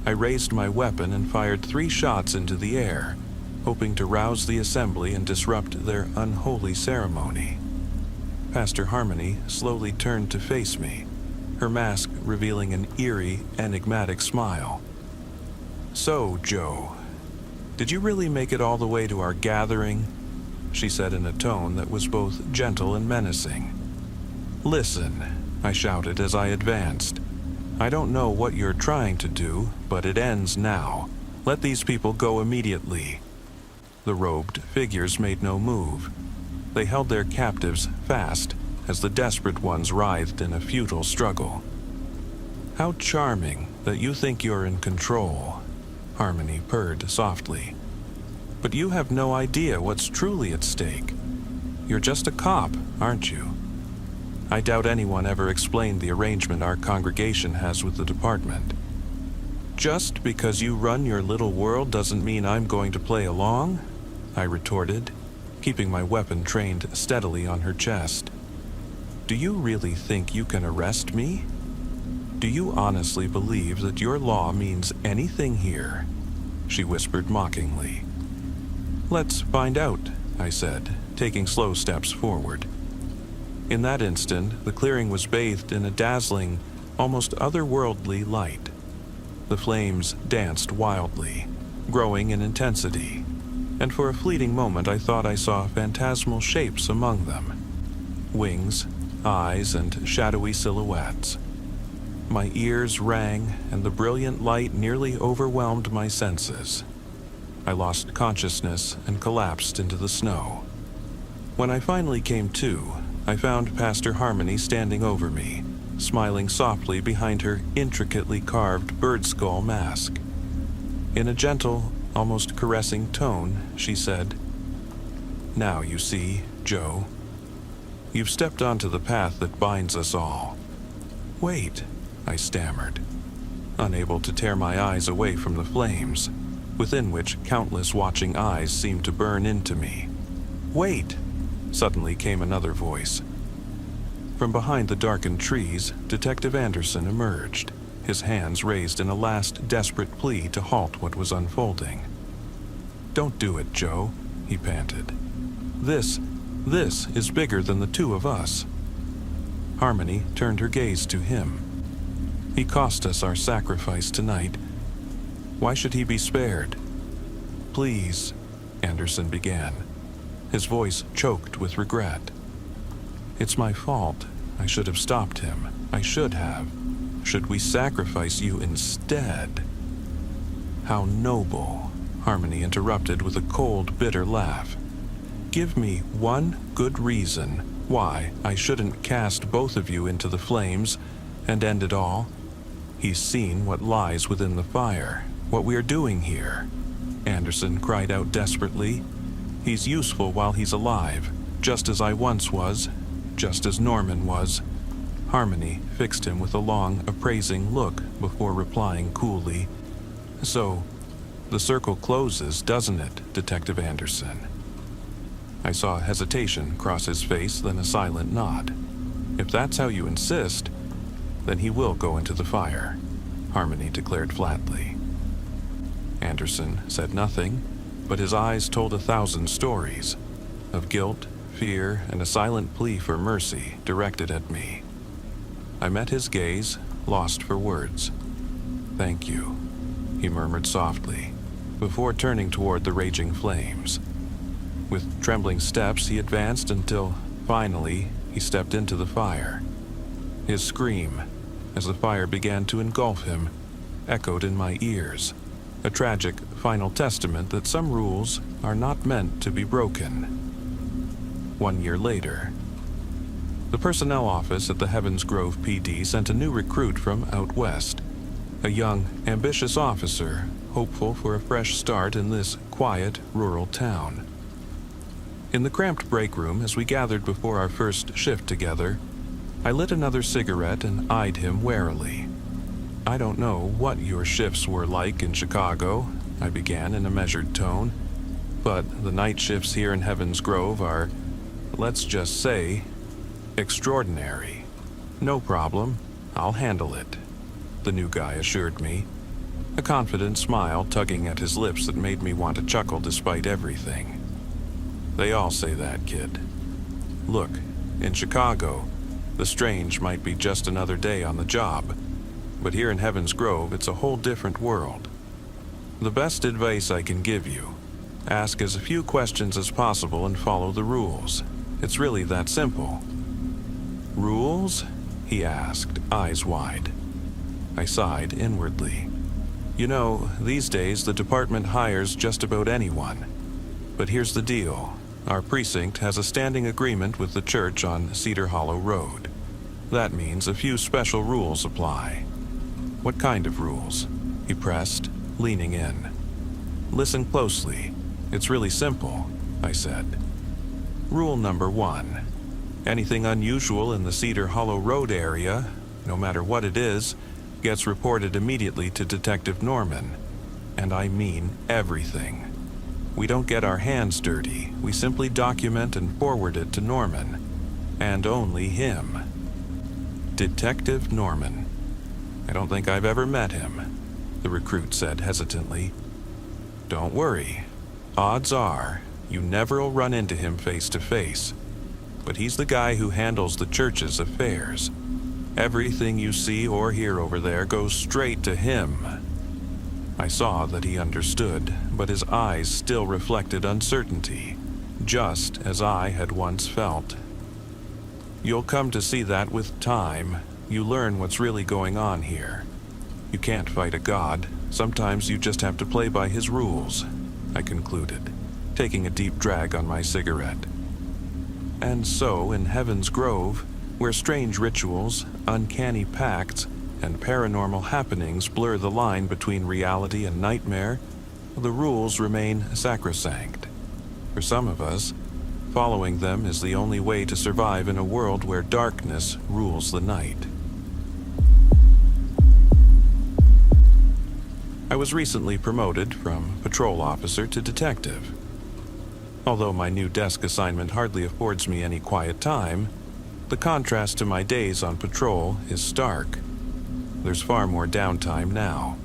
I raised my weapon and fired 3 shots into the air, hoping to rouse the assembly and disrupt their unholy ceremony. Pastor Harmony slowly turned to face me, her mask revealing an eerie, enigmatic smile. "So, Joe, did you really make it all the way to our gathering?" she said in a tone that was both gentle and menacing. "Listen," I shouted as I advanced. "I don't know what you're trying to do, but it ends now. Let these people go immediately." The robed figures made no move. They held their captives fast as the desperate ones writhed in a futile struggle. "How charming that you think you're in control," Harmony purred softly. "But you have no idea what's truly at stake. You're just a cop, aren't you?" I doubt anyone ever explained the arrangement our congregation has with the department. Just because you run your little world doesn't mean I'm going to play along, I retorted, keeping my weapon trained steadily on her chest. Do you really think you can arrest me? Do you honestly believe that your law means anything here? She whispered mockingly. Let's find out, I said, taking slow steps forward. In that instant, the clearing was bathed in a dazzling, almost otherworldly light. The flames danced wildly, growing in intensity, and for a fleeting moment I thought I saw phantasmal shapes among them. Wings, eyes, and shadowy silhouettes. My ears rang, and the brilliant light nearly overwhelmed my senses. I lost consciousness and collapsed into the snow. When I finally came to, I found Pastor Harmony standing over me, smiling softly behind her intricately carved bird skull mask. In a gentle, almost caressing tone, she said, "Now you see, Joe, you've stepped onto the path that binds us all." "Wait," I stammered, unable to tear my eyes away from the flames, within which countless watching eyes seemed to burn into me. "Wait!" Suddenly came another voice. From behind the darkened trees, Detective Anderson emerged, his hands raised in a last desperate plea to halt what was unfolding. "Don't do it, Joe," he panted. This is bigger than the two of us." Harmony turned her gaze to him. "He cost us our sacrifice tonight. Why should he be spared?" "Please," Anderson began, his voice choked with regret. "It's my fault. I should have stopped him. I should have. Should we sacrifice you instead?" "How noble," Harmony interrupted with a cold, bitter laugh. "Give me one good reason why I shouldn't cast both of you into the flames and end it all. He's seen what lies within the fire, what we are doing here," Anderson cried out desperately. "He's useful while he's alive, just as I once was, just as Norman was." Harmony fixed him with a long, appraising look before replying coolly, "So, the circle closes, doesn't it, Detective Anderson?" I saw hesitation cross his face, then a silent nod. "If that's how you insist, then he will go into the fire," Harmony declared flatly. Anderson said nothing, but his eyes told 1,000 stories of guilt, fear, and a silent plea for mercy directed at me. I met his gaze, lost for words. "Thank you," he murmured softly, before turning toward the raging flames. With trembling steps, he advanced until, finally, he stepped into the fire. His scream, as the fire began to engulf him, echoed in my ears, a tragic final testament that some rules are not meant to be broken. 1 year later, the personnel office at the Heavens Grove PD sent a new recruit from out west, a young, ambitious officer hopeful for a fresh start in this quiet, rural town. In the cramped break room, as we gathered before our first shift together, I lit another cigarette and eyed him warily. "I don't know what your shifts were like in Chicago," I began in a measured tone, "but the night shifts here in Heavens Grove are, let's just say, extraordinary." "No problem. I'll handle it," the new guy assured me, a confident smile tugging at his lips that made me want to chuckle despite everything. "They all say that, kid. Look, in Chicago, the strange might be just another day on the job, but here in Heavens Grove, it's a whole different world. The best advice I can give you, ask as few questions as possible and follow the rules. It's really that simple." "Rules?" he asked, eyes wide. I sighed inwardly. "You know, these days the department hires just about anyone. But here's the deal. Our precinct has a standing agreement with the church on Cedar Hollow Road. That means a few special rules apply." "What kind of rules?" he pressed, leaning in. "Listen closely. It's really simple," I said. "Rule number 1. Anything unusual in the Cedar Hollow Road area, no matter what it is, gets reported immediately to Detective Norman. And I mean everything. We don't get our hands dirty. We simply document and forward it to Norman. And only him. Detective Norman. I don't think I've ever met him, the recruit said hesitantly. Don't worry. Odds are you never'll run into him face to face. But he's the guy who handles the church's affairs. Everything you see or hear over there goes straight to him. I saw that he understood, but his eyes still reflected uncertainty, just as I had once felt. You'll come to see that with time, you learn what's really going on here. You can't fight a god. Sometimes you just have to play by his rules, I concluded, taking a deep drag on my cigarette. And so, in Heaven's Grove, where strange rituals, uncanny pacts, and paranormal happenings blur the line between reality and nightmare, the rules remain sacrosanct. For some of us, following them is the only way to survive in a world where darkness rules the night. I was recently promoted from patrol officer to detective. Although my new desk assignment hardly affords me any quiet time, the contrast to my days on patrol is stark. There's far more downtime now.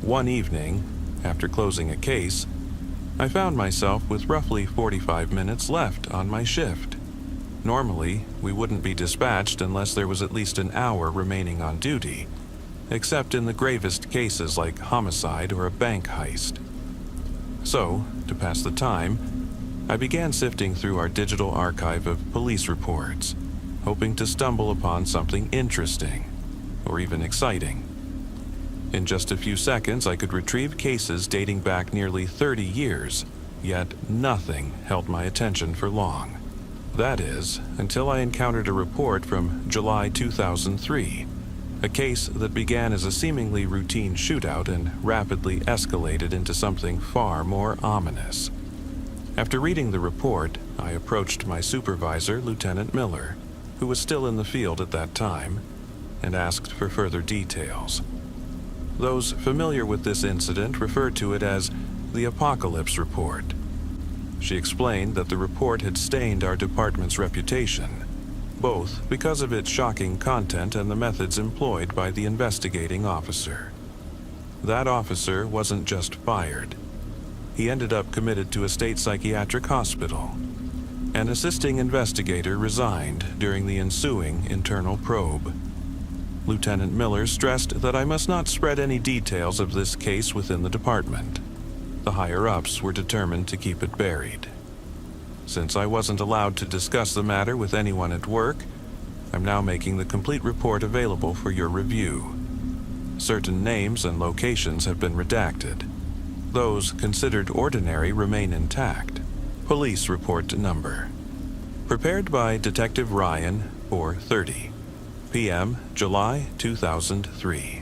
One evening, after closing a case, I found myself with roughly 45 minutes left on my shift. Normally, we wouldn't be dispatched unless there was at least an hour remaining on duty, except in the gravest cases like homicide or a bank heist. So, to pass the time, I began sifting through our digital archive of police reports, hoping to stumble upon something interesting, or even exciting. In just a few seconds, I could retrieve cases dating back nearly 30 years, yet nothing held my attention for long. That is, until I encountered a report from July 2003, a case that began as a seemingly routine shootout and rapidly escalated into something far more ominous. After reading the report, I approached my supervisor, Lieutenant Miller, who was still in the field at that time, and asked for further details. Those familiar with this incident refer to it as the Apocalypse Report. She explained that the report had stained our department's reputation, both because of its shocking content and the methods employed by the investigating officer. That officer wasn't just fired. He ended up committed to a state psychiatric hospital. An assisting investigator resigned during the ensuing internal probe. Lieutenant Miller stressed that I must not spread any details of this case within the department. The higher-ups were determined to keep it buried. Since I wasn't allowed to discuss the matter with anyone at work, I'm now making the complete report available for your review. Certain names and locations have been redacted. Those considered ordinary remain intact. Police report number. Prepared by Detective Ryan, 4:30 p.m., July 2003.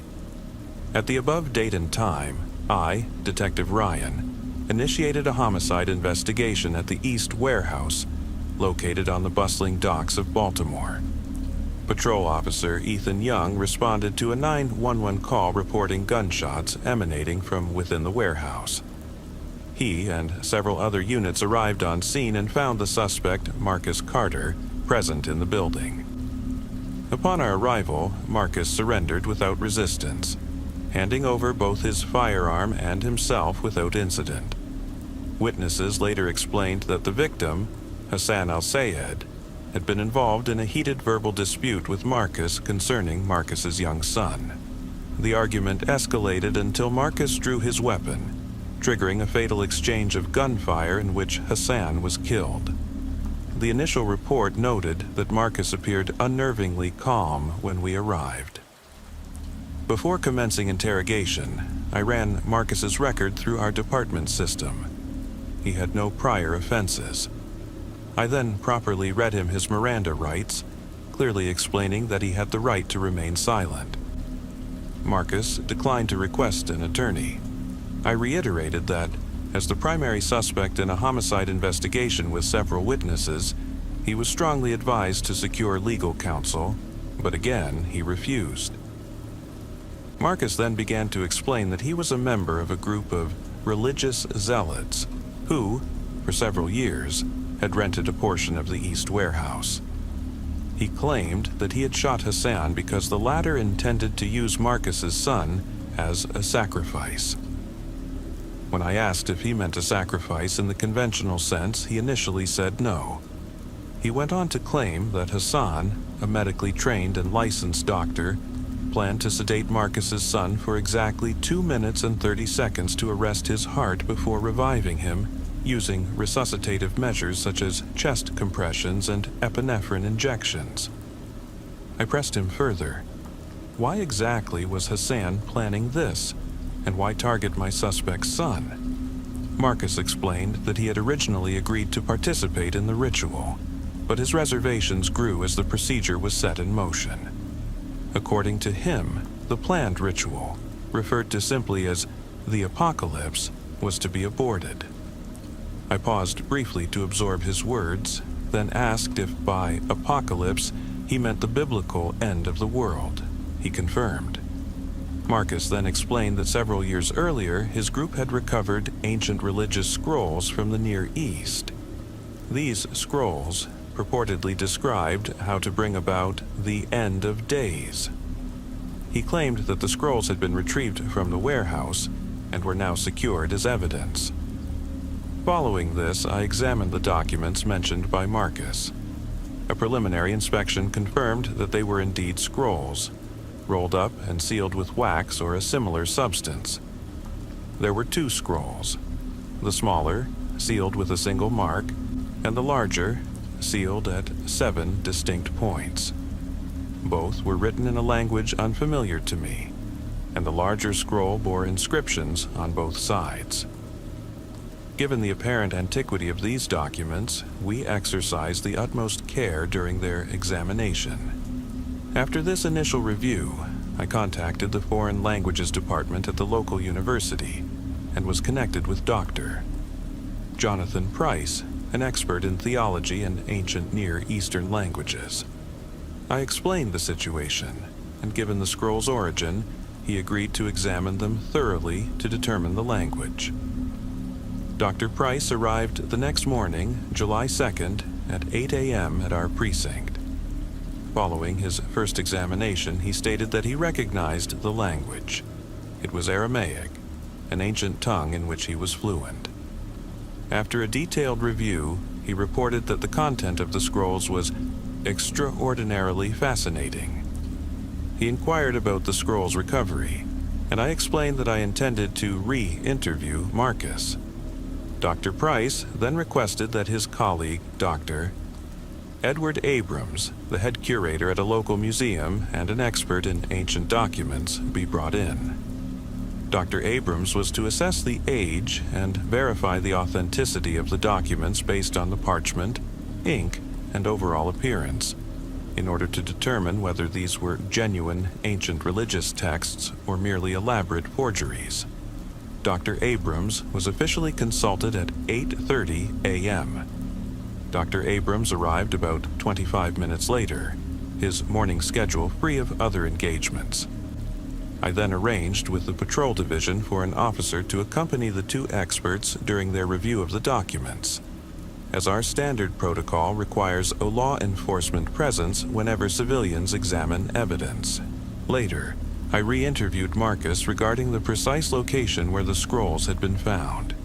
At the above date and time, I, Detective Ryan, initiated a homicide investigation at the East Warehouse, located on the bustling docks of Baltimore. Patrol Officer Ethan Young responded to a 911 call reporting gunshots emanating from within the warehouse. He and several other units arrived on scene and found the suspect, Marcus Carter, present in the building. Upon our arrival, Marcus surrendered without resistance, handing over both his firearm and himself without incident. Witnesses later explained that the victim, Hassan al-Sayed, had been involved in a heated verbal dispute with Marcus concerning Marcus's young son. The argument escalated until Marcus drew his weapon, triggering a fatal exchange of gunfire in which Hassan was killed. The initial report noted that Marcus appeared unnervingly calm when we arrived. Before commencing interrogation, I ran Marcus's record through our department system. He had no prior offenses. I then properly read him his Miranda rights, clearly explaining that he had the right to remain silent. Marcus declined to request an attorney. I reiterated that, as the primary suspect in a homicide investigation with several witnesses, He was strongly advised to secure legal counsel, but again he refused. Marcus then began to explain that he was a member of a group of religious zealots who, for several years, had rented a portion of the East Warehouse. He claimed that he had shot Hassan because the latter intended to use Marcus's son as a sacrifice. When I asked if he meant a sacrifice in the conventional sense, he initially said no. He went on to claim that Hassan, a medically trained and licensed doctor, planned to sedate Marcus's son for exactly 2 minutes and 30 seconds to arrest his heart before reviving him, using resuscitative measures such as chest compressions and epinephrine injections. I pressed him further. Why exactly was Hassan planning this, and why target my suspect's son? Marcus explained that he had originally agreed to participate in the ritual, but his reservations grew as the procedure was set in motion. According to him, the planned ritual, referred to simply as the apocalypse, was to be aborted. I paused briefly to absorb his words, then asked if by apocalypse he meant the biblical end of the world. He confirmed. Marcus then explained that several years earlier his group had recovered ancient religious scrolls from the Near East. These scrolls purportedly described how to bring about the end of days. He claimed that the scrolls had been retrieved from the warehouse and were now secured as evidence. Following this, I examined the documents mentioned by Marcus. A preliminary inspection confirmed that they were indeed scrolls, rolled up and sealed with wax or a similar substance. There were 2 scrolls, the smaller, sealed with a single mark, and the larger, sealed at 7 distinct points. Both were written in a language unfamiliar to me, and the larger scroll bore inscriptions on both sides. Given the apparent antiquity of these documents, we exercised the utmost care during their examination. After this initial review, I contacted the Foreign Languages Department at the local university and was connected with Dr. Jonathan Price, an expert in theology and ancient Near Eastern languages. I explained the situation, and given the scroll's origin, he agreed to examine them thoroughly to determine the language. Dr. Price arrived the next morning, July 2nd, at 8 a.m. at our precinct. Following his first examination, he stated that he recognized the language. It was Aramaic, an ancient tongue in which he was fluent. After a detailed review, he reported that the content of the scrolls was extraordinarily fascinating. He inquired about the scroll's recovery, and I explained that I intended to re-interview Marcus. Dr. Price then requested that his colleague, Dr. Edward Abrams, the head curator at a local museum and an expert in ancient documents, be brought in. Dr. Abrams was to assess the age and verify the authenticity of the documents based on the parchment, ink, and overall appearance, in order to determine whether these were genuine ancient religious texts or merely elaborate forgeries. Dr. Abrams was officially consulted at 8:30 a.m. Dr. Abrams arrived about 25 minutes later, his morning schedule free of other engagements. I then arranged with the patrol division for an officer to accompany the 2 experts during their review of the documents, as our standard protocol requires a law enforcement presence whenever civilians examine evidence. Later, I re-interviewed Marcus regarding the precise location where the scrolls had been found.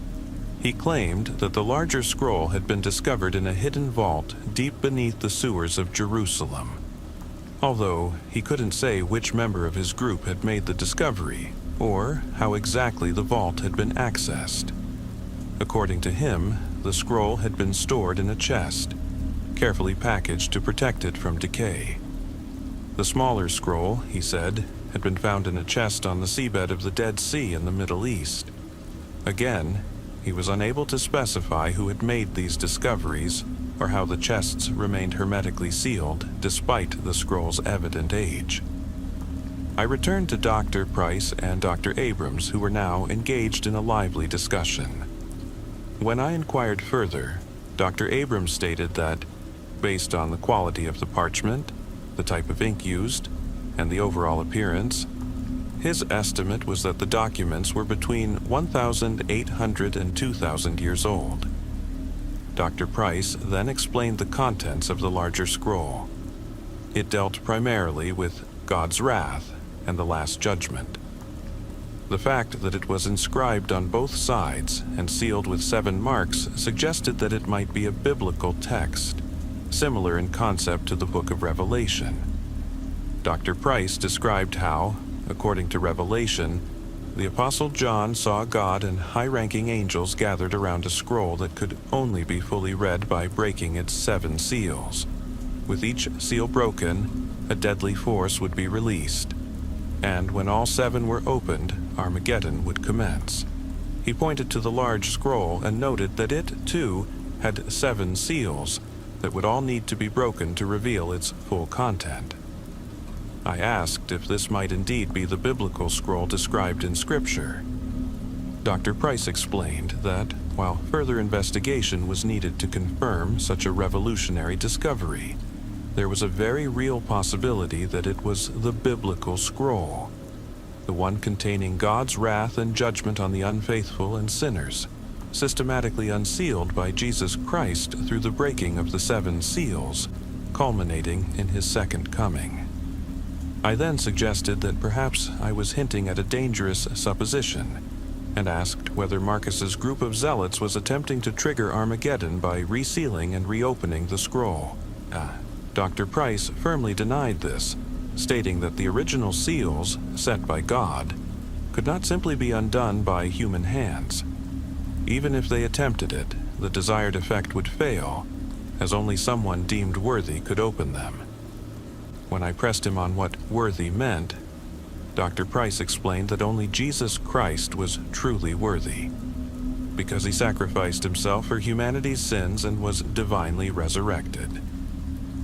He claimed that the larger scroll had been discovered in a hidden vault deep beneath the sewers of Jerusalem, although he couldn't say which member of his group had made the discovery or how exactly the vault had been accessed. According to him, the scroll had been stored in a chest, carefully packaged to protect it from decay. The smaller scroll, he said, had been found in a chest on the seabed of the Dead Sea in the Middle East. Again, he was unable to specify who had made these discoveries or how the chests remained hermetically sealed despite the scroll's evident age. I returned to Dr. Price and Dr. Abrams, who were now engaged in a lively discussion. When I inquired further, Dr. Abrams stated that Based on the quality of the parchment, the type of ink used, and the overall appearance, his estimate was that the documents were between 1,800 and 2,000 years old. Dr. Price then explained the contents of the larger scroll. It dealt primarily with God's wrath and the Last Judgment. The fact that it was inscribed on both sides and sealed with 7 marks suggested that it might be a biblical text, similar in concept to the Book of Revelation. Dr. Price described how, according to Revelation, the Apostle John saw God and high-ranking angels gathered around a scroll that could only be fully read by breaking its 7 seals. With each seal broken, a deadly force would be released, and when all 7 were opened, Armageddon would commence. He pointed to the large scroll and noted that it, too, had 7 seals that would all need to be broken to reveal its full content. I asked if this might indeed be the biblical scroll described in Scripture. Dr. Price explained that, while further investigation was needed to confirm such a revolutionary discovery, there was a very real possibility that it was the biblical scroll, the one containing God's wrath and judgment on the unfaithful and sinners, systematically unsealed by Jesus Christ through the breaking of the 7 seals, culminating in his second coming. I then suggested that perhaps I was hinting at a dangerous supposition, and asked whether Marcus's group of zealots was attempting to trigger Armageddon by resealing and reopening the scroll. Dr. Price firmly denied this, stating that the original seals, set by God, could not simply be undone by human hands. Even if they attempted it, the desired effect would fail, as only someone deemed worthy could open them. When I pressed him on what worthy meant, Dr. Price explained that only Jesus Christ was truly worthy, because he sacrificed himself for humanity's sins and was divinely resurrected.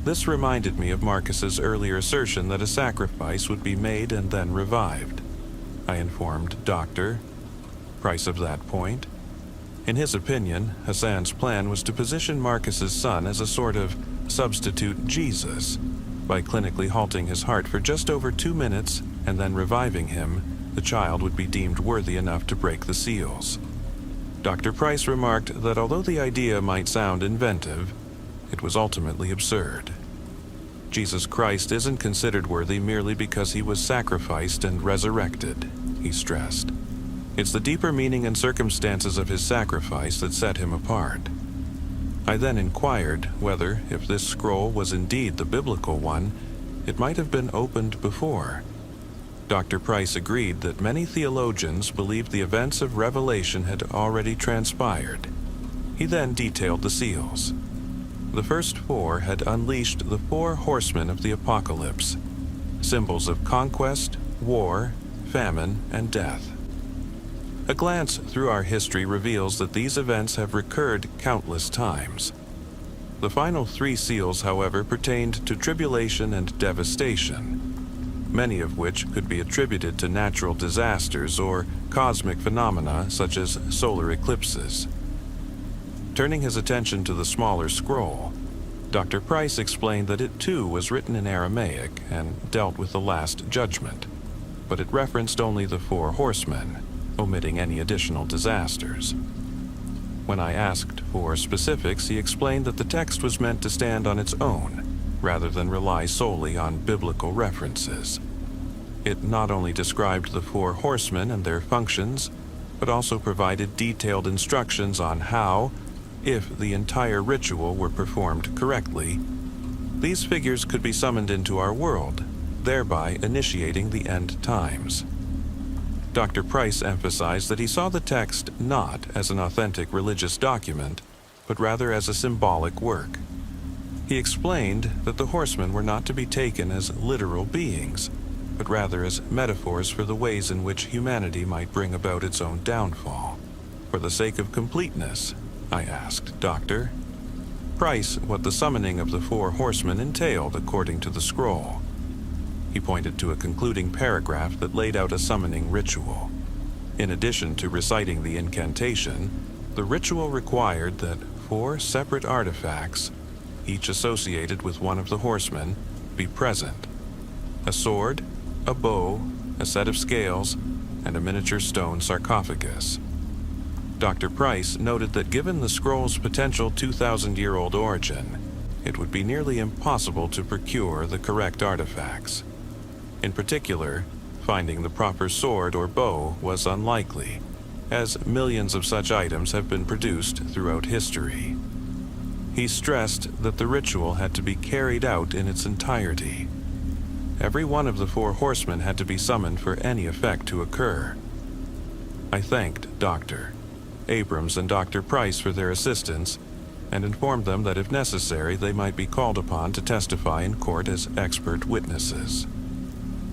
This reminded me of Marcus's earlier assertion that a sacrifice would be made and then revived. I informed Dr. Price of that point. In his opinion, Hassan's plan was to position Marcus's son as a sort of substitute Jesus, by clinically halting his heart for just over 2 minutes and then reviving him. The child would be deemed worthy enough to break the seals. Dr. Price remarked that although the idea might sound inventive, it was ultimately absurd. Jesus Christ isn't considered worthy merely because he was sacrificed and resurrected, he stressed. It's the deeper meaning and circumstances of his sacrifice that set him apart. I then inquired whether, if this scroll was indeed the biblical one, it might have been opened before. Dr. Price agreed that many theologians believed the events of Revelation had already transpired. He then detailed the seals. The first 4 had unleashed the 4 horsemen of the apocalypse, symbols of conquest, war, famine, and death. A glance through our history reveals that these events have recurred countless times. The final 3 seals, however, pertained to tribulation and devastation, many of which could be attributed to natural disasters or cosmic phenomena such as solar eclipses. Turning his attention to the smaller scroll, Dr. Price explained that it too was written in Aramaic and dealt with the Last Judgment, but it referenced only the 4 horsemen, omitting any additional disasters. When I asked for specifics, he explained that the text was meant to stand on its own, rather than rely solely on biblical references. It not only described the 4 horsemen and their functions, but also provided detailed instructions on how, if the entire ritual were performed correctly, these figures could be summoned into our world, thereby initiating the end times. Dr. Price emphasized that he saw the text not as an authentic religious document, but rather as a symbolic work. He explained that the horsemen were not to be taken as literal beings, but rather as metaphors for the ways in which humanity might bring about its own downfall. For the sake of completeness, I asked Dr. Price what the summoning of the 4 horsemen entailed according to the scroll. He pointed to a concluding paragraph that laid out a summoning ritual. In addition to reciting the incantation, the ritual required that 4 separate artifacts, each associated with one of the horsemen, be present. A sword, a bow, a set of scales, and a miniature stone sarcophagus. Dr. Price noted that given the scroll's potential 2,000-year-old origin, it would be nearly impossible to procure the correct artifacts. In particular, finding the proper sword or bow was unlikely, as millions of such items have been produced throughout history. He stressed that the ritual had to be carried out in its entirety. Every one of the 4 horsemen had to be summoned for any effect to occur. I thanked Dr. Abrams and Dr. Price for their assistance and informed them that if necessary they might be called upon to testify in court as expert witnesses.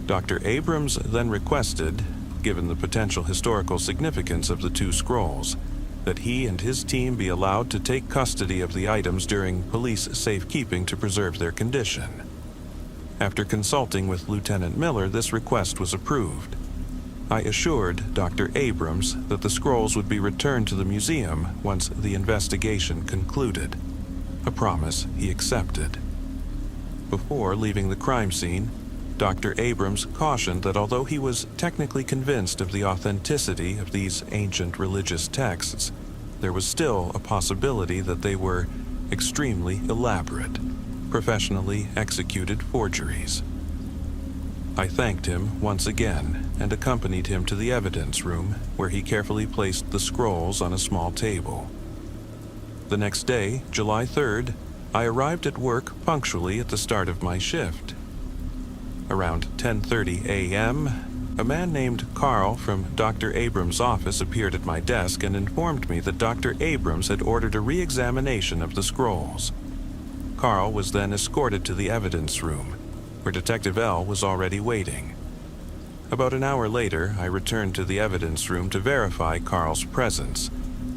Dr. Abrams then requested, given the potential historical significance of the 2 scrolls, that he and his team be allowed to take custody of the items during police safekeeping to preserve their condition. After consulting with Lieutenant Miller, this request was approved. I assured Dr. Abrams that the scrolls would be returned to the museum once the investigation concluded, a promise he accepted. Before leaving the crime scene, Dr. Abrams cautioned that although he was technically convinced of the authenticity of these ancient religious texts, there was still a possibility that they were extremely elaborate, professionally executed forgeries. I thanked him once again and accompanied him to the evidence room, where he carefully placed the scrolls on a small table. The next day, July 3rd, I arrived at work punctually at the start of my shift. Around 10:30 a.m., a man named Carl from Dr. Abrams' office appeared at my desk and informed me that Dr. Abrams had ordered a re-examination of the scrolls. Carl was then escorted to the evidence room, where Detective L was already waiting. About an hour later, I returned to the evidence room to verify Carl's presence,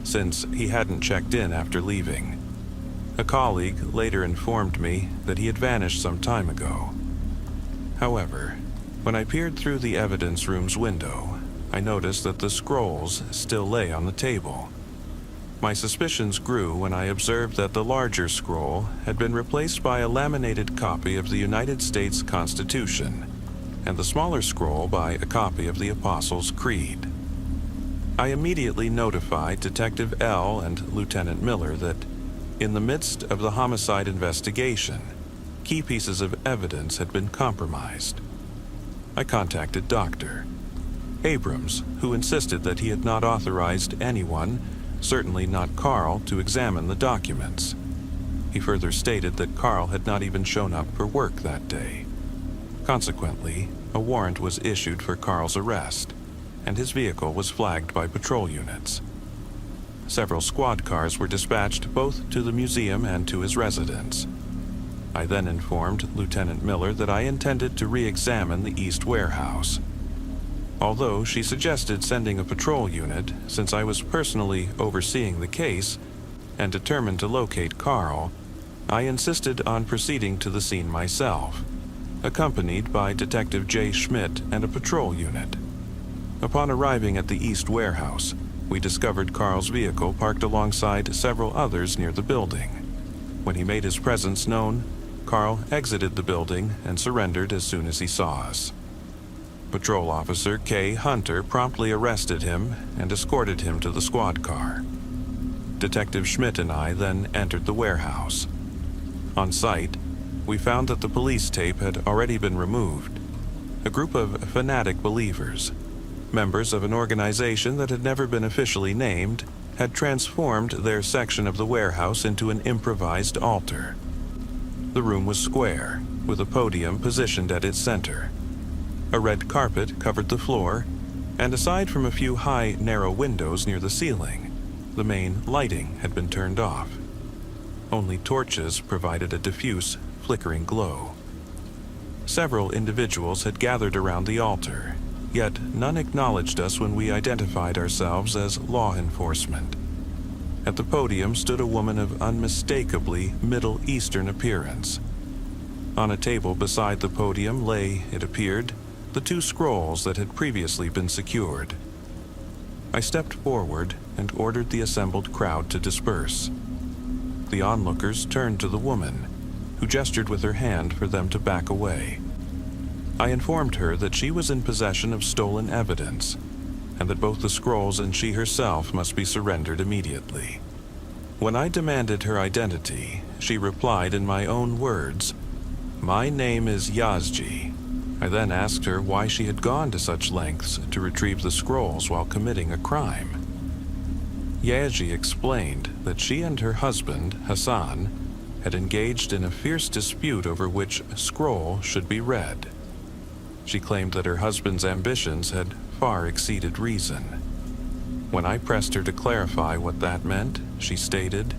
since he hadn't checked in after leaving. A colleague later informed me that he had vanished some time ago. However, when I peered through the evidence room's window, I noticed that the scrolls still lay on the table. My suspicions grew when I observed that the larger scroll had been replaced by a laminated copy of the United States Constitution, and the smaller scroll by a copy of the Apostles' Creed. I immediately notified Detective L and Lieutenant Miller that, in the midst of the homicide investigation, key pieces of evidence had been compromised. I contacted Dr. Abrams, who insisted that he had not authorized anyone, certainly not Carl, to examine the documents. He further stated that Carl had not even shown up for work that day. Consequently, a warrant was issued for Carl's arrest, and his vehicle was flagged by patrol units. Several squad cars were dispatched both to the museum and to his residence. I then informed Lieutenant Miller that I intended to re-examine the East Warehouse. Although she suggested sending a patrol unit, since I was personally overseeing the case and determined to locate Carl, I insisted on proceeding to the scene myself, accompanied by Detective J. Schmidt and a patrol unit. Upon arriving at the East Warehouse, we discovered Carl's vehicle parked alongside several others near the building. When he made his presence known, Carl exited the building and surrendered as soon as he saw us. Patrol Officer K. Hunter promptly arrested him and escorted him to the squad car. Detective Schmidt and I then entered the warehouse. On site, we found that the police tape had already been removed. A group of fanatic believers, members of an organization that had never been officially named, had transformed their section of the warehouse into an improvised altar. The room was square, with a podium positioned at its center. A red carpet covered the floor, and aside from a few high, narrow windows near the ceiling, the main lighting had been turned off. Only torches provided a diffuse, flickering glow. Several individuals had gathered around the altar, yet none acknowledged us when we identified ourselves as law enforcement. At the podium stood a woman of unmistakably Middle Eastern appearance. On a table beside the podium lay, it appeared, the 2 scrolls that had previously been secured. I stepped forward and ordered the assembled crowd to disperse. The onlookers turned to the woman, who gestured with her hand for them to back away. I informed her that she was in possession of stolen evidence, and that both the scrolls and she herself must be surrendered immediately. When I demanded her identity, she replied in my own words, "My name is Yazji." I then asked her why she had gone to such lengths to retrieve the scrolls while committing a crime. Yazji explained that she and her husband, Hassan, had engaged in a fierce dispute over which scroll should be read. She claimed that her husband's ambitions had far exceeded reason. When I pressed her to clarify what that meant, she stated,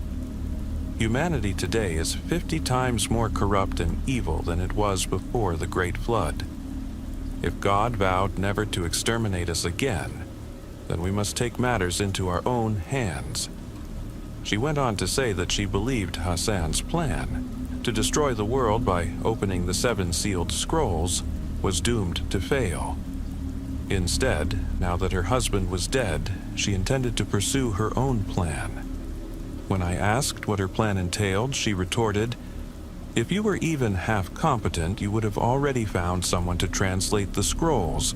"Humanity today is 50 times more corrupt and evil than it was before the Great Flood. If God vowed never to exterminate us again, then we must take matters into our own hands." She went on to say that she believed Hassan's plan, to destroy the world by opening the 7 sealed scrolls, was doomed to fail. Instead, now that her husband was dead, she intended to pursue her own plan. When I asked what her plan entailed, she retorted, "If you were even half competent, you would have already found someone to translate the scrolls,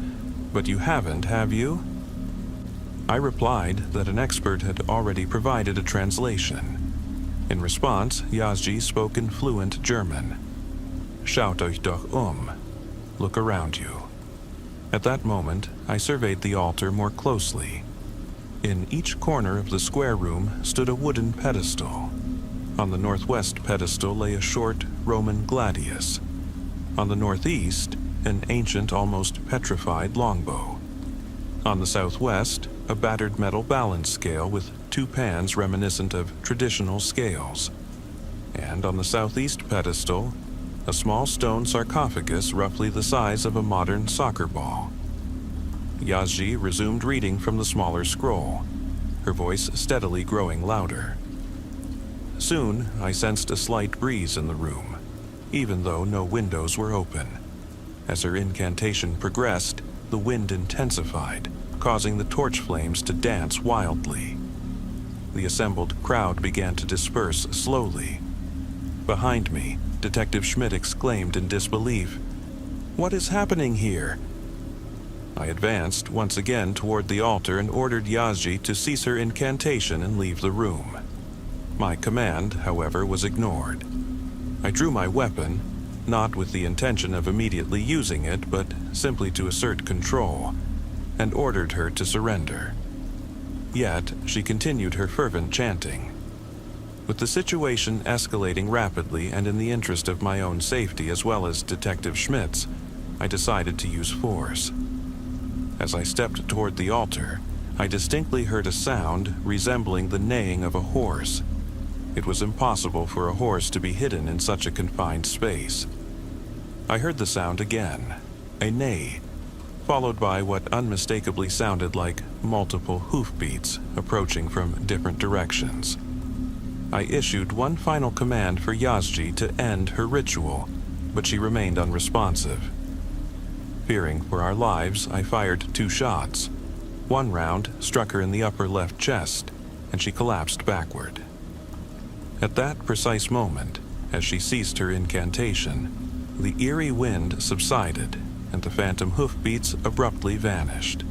but you haven't, have you?" I replied that an expert had already provided a translation. In response, Yazji spoke in fluent German. "Schaut euch doch Look around you." At that moment, I surveyed the altar more closely. In each corner of the square room stood a wooden pedestal. On the northwest pedestal lay a short Roman gladius. On the northeast, an ancient, almost petrified longbow. On the southwest, a battered metal balance scale with 2 pans reminiscent of traditional scales. And on the southeast pedestal, a small stone sarcophagus roughly the size of a modern soccer ball. Yazji resumed reading from the smaller scroll, her voice steadily growing louder. Soon, I sensed a slight breeze in the room, even though no windows were open. As her incantation progressed, the wind intensified, causing the torch flames to dance wildly. The assembled crowd began to disperse slowly. Behind me, Detective Schmidt exclaimed in disbelief, "What is happening here?" I advanced once again toward the altar and ordered Yazji to cease her incantation and leave the room. My command, however, was ignored. I drew my weapon, not with the intention of immediately using it, but simply to assert control, and ordered her to surrender. Yet, she continued her fervent chanting. With the situation escalating rapidly and in the interest of my own safety as well as Detective Schmidt's, I decided to use force. As I stepped toward the altar, I distinctly heard a sound resembling the neighing of a horse. It was impossible for a horse to be hidden in such a confined space. I heard the sound again, a neigh, followed by what unmistakably sounded like multiple hoofbeats approaching from different directions. I issued one final command for Yazji to end her ritual, but she remained unresponsive. Fearing for our lives, I fired 2 shots. One round struck her in the upper left chest, and she collapsed backward. At that precise moment, as she ceased her incantation, the eerie wind subsided, and the phantom hoofbeats abruptly vanished.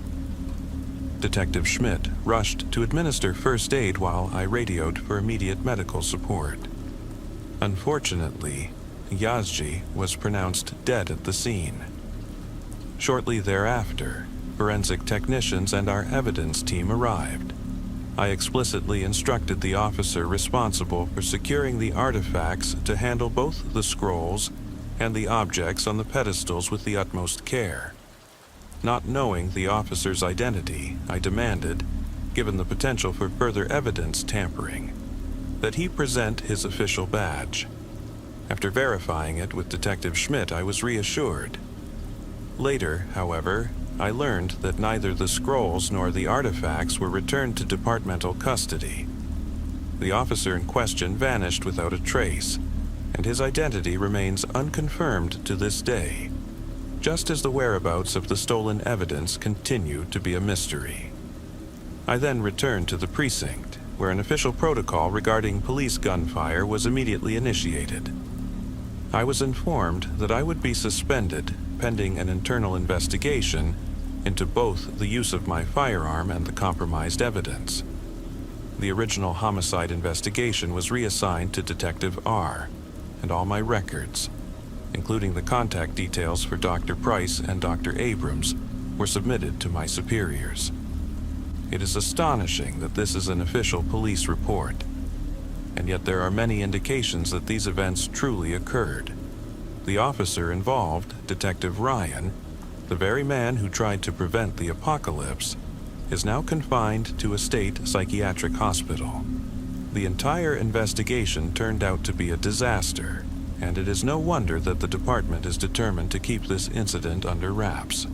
Detective Schmidt rushed to administer first aid while I radioed for immediate medical support. Unfortunately, Yazji was pronounced dead at the scene. Shortly thereafter, forensic technicians and our evidence team arrived. I explicitly instructed the officer responsible for securing the artifacts to handle both the scrolls and the objects on the pedestals with the utmost care. Not knowing the officer's identity, I demanded, given the potential for further evidence tampering, that he present his official badge. After verifying it with Detective Schmidt, I was reassured. Later, however, I learned that neither the scrolls nor the artifacts were returned to departmental custody. The officer in question vanished without a trace, and his identity remains unconfirmed to this day, just as the whereabouts of the stolen evidence continue to be a mystery. I then returned to the precinct where an official protocol regarding police gunfire was immediately initiated. I was informed that I would be suspended pending an internal investigation into both the use of my firearm and the compromised evidence. The original homicide investigation was reassigned to Detective R, and all my records, including the contact details for Dr. Price and Dr. Abrams, were submitted to my superiors. It is astonishing that this is an official police report, and yet there are many indications that these events truly occurred. The officer involved, Detective Ryan, the very man who tried to prevent the apocalypse, is now confined to a state psychiatric hospital. The entire investigation turned out to be a disaster, and it is no wonder that the department is determined to keep this incident under wraps.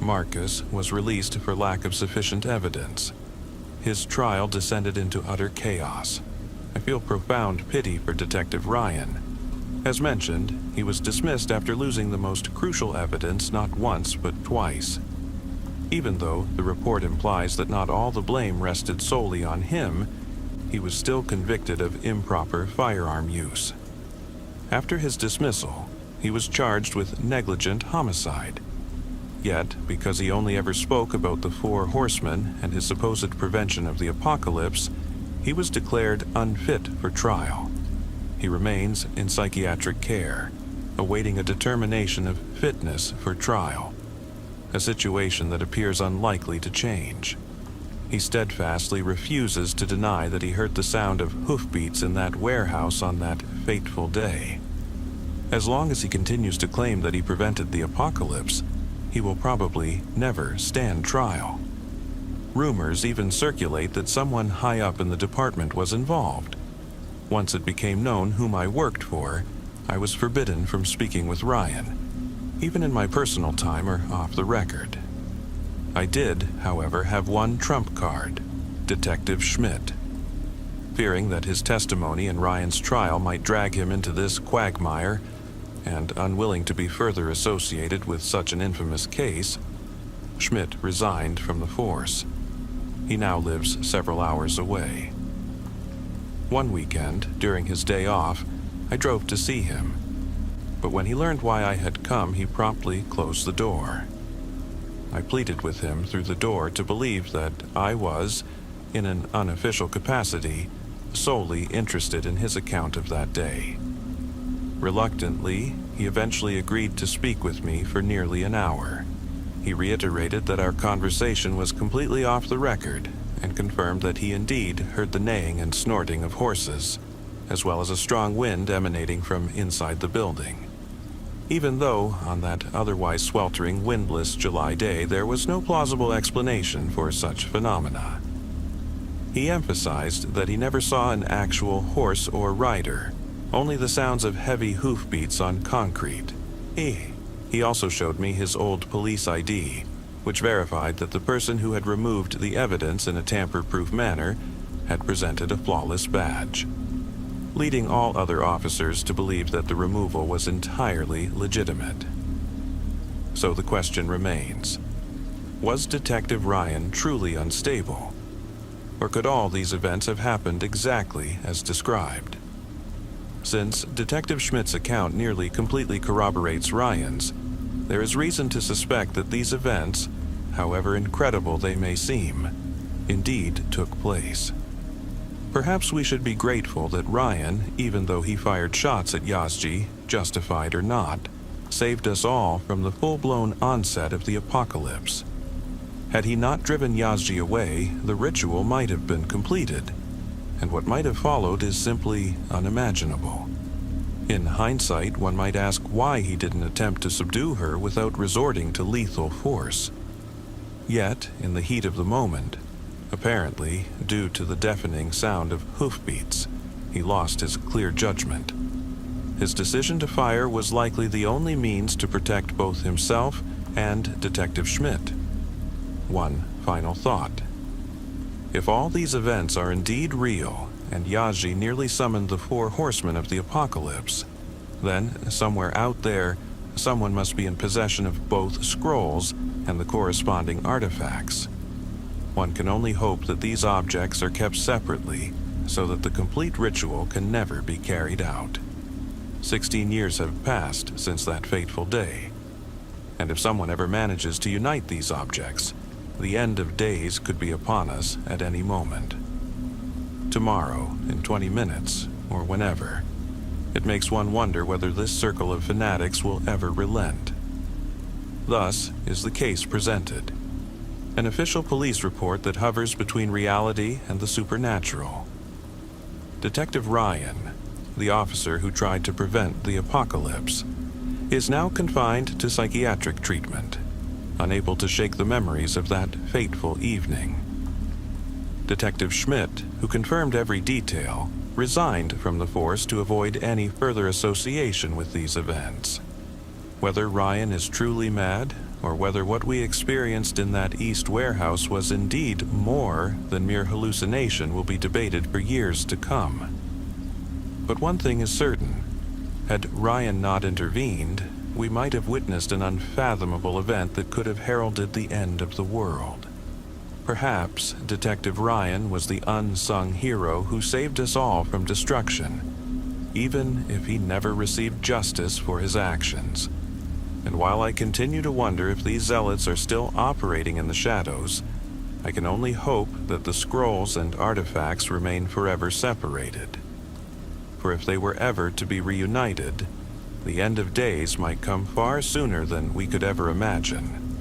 Marcus was released for lack of sufficient evidence. His trial descended into utter chaos. I feel profound pity for Detective Ryan. As mentioned, he was dismissed after losing the most crucial evidence not once but twice. Even though the report implies that not all the blame rested solely on him, he was still convicted of improper firearm use. After his dismissal, he was charged with negligent homicide. Yet, because he only ever spoke about the Four Horsemen and his supposed prevention of the apocalypse, he was declared unfit for trial. He remains in psychiatric care, awaiting a determination of fitness for trial, a situation that appears unlikely to change. He steadfastly refuses to deny that he heard the sound of hoofbeats in that warehouse on that fateful day. As long as he continues to claim that he prevented the apocalypse, he will probably never stand trial. Rumors even circulate that someone high up in the department was involved. Once it became known whom I worked for, I was forbidden from speaking with Ryan, even in my personal time or off the record. I did, however, have one trump card, Detective Schmidt. Fearing that his testimony in Ryan's trial might drag him into this quagmire, and unwilling to be further associated with such an infamous case, Schmidt resigned from the force. He now lives several hours away. One weekend, during his day off, I drove to see him. But when he learned why I had come, he promptly closed the door. I pleaded with him through the door to believe that I was, in an unofficial capacity, solely interested in his account of that day. Reluctantly, he eventually agreed to speak with me for nearly an hour. He reiterated that our conversation was completely off the record and confirmed that he indeed heard the neighing and snorting of horses, as well as a strong wind emanating from inside the building. Even though, on that otherwise sweltering, windless July day, there was no plausible explanation for such phenomena. He emphasized that he never saw an actual horse or rider, only the sounds of heavy hoofbeats on concrete. He also showed me his old police ID, which verified that the person who had removed the evidence in a tamper-proof manner had presented a flawless badge, leading all other officers to believe that the removal was entirely legitimate. So the question remains, was Detective Ryan truly unstable? Or could all these events have happened exactly as described? Since Detective Schmidt's account nearly completely corroborates Ryan's, there is reason to suspect that these events, however incredible they may seem, indeed took place. Perhaps we should be grateful that Ryan, even though he fired shots at Yazji, justified or not, saved us all from the full-blown onset of the apocalypse. Had he not driven Yazji away, the ritual might have been completed, and what might have followed is simply unimaginable. In hindsight, one might ask why he didn't attempt to subdue her without resorting to lethal force. Yet, in the heat of the moment, apparently due to the deafening sound of hoofbeats, he lost his clear judgment. His decision to fire was likely the only means to protect both himself and Detective Schmidt. One final thought. If all these events are indeed real, and Yazji nearly summoned the Four Horsemen of the Apocalypse, then, somewhere out there, someone must be in possession of both scrolls and the corresponding artifacts. One can only hope that these objects are kept separately so that the complete ritual can never be carried out. 16 years have passed since that fateful day, and if someone ever manages to unite these objects, the end of days could be upon us at any moment. Tomorrow, in 20 minutes, or whenever. It makes one wonder whether this circle of fanatics will ever relent. Thus is the case presented. An official police report that hovers between reality and the supernatural. Detective Ryan, the officer who tried to prevent the apocalypse, is now confined to psychiatric treatment, unable to shake the memories of that fateful evening. Detective Schmidt, who confirmed every detail, resigned from the force to avoid any further association with these events. Whether Ryan is truly mad, or whether what we experienced in that East warehouse was indeed more than mere hallucination will be debated for years to come. But one thing is certain. Had Ryan not intervened, we might have witnessed an unfathomable event that could have heralded the end of the world. Perhaps Detective Ryan was the unsung hero who saved us all from destruction, even if he never received justice for his actions. And while I continue to wonder if these zealots are still operating in the shadows, I can only hope that the scrolls and artifacts remain forever separated. For if they were ever to be reunited, the end of days might come far sooner than we could ever imagine.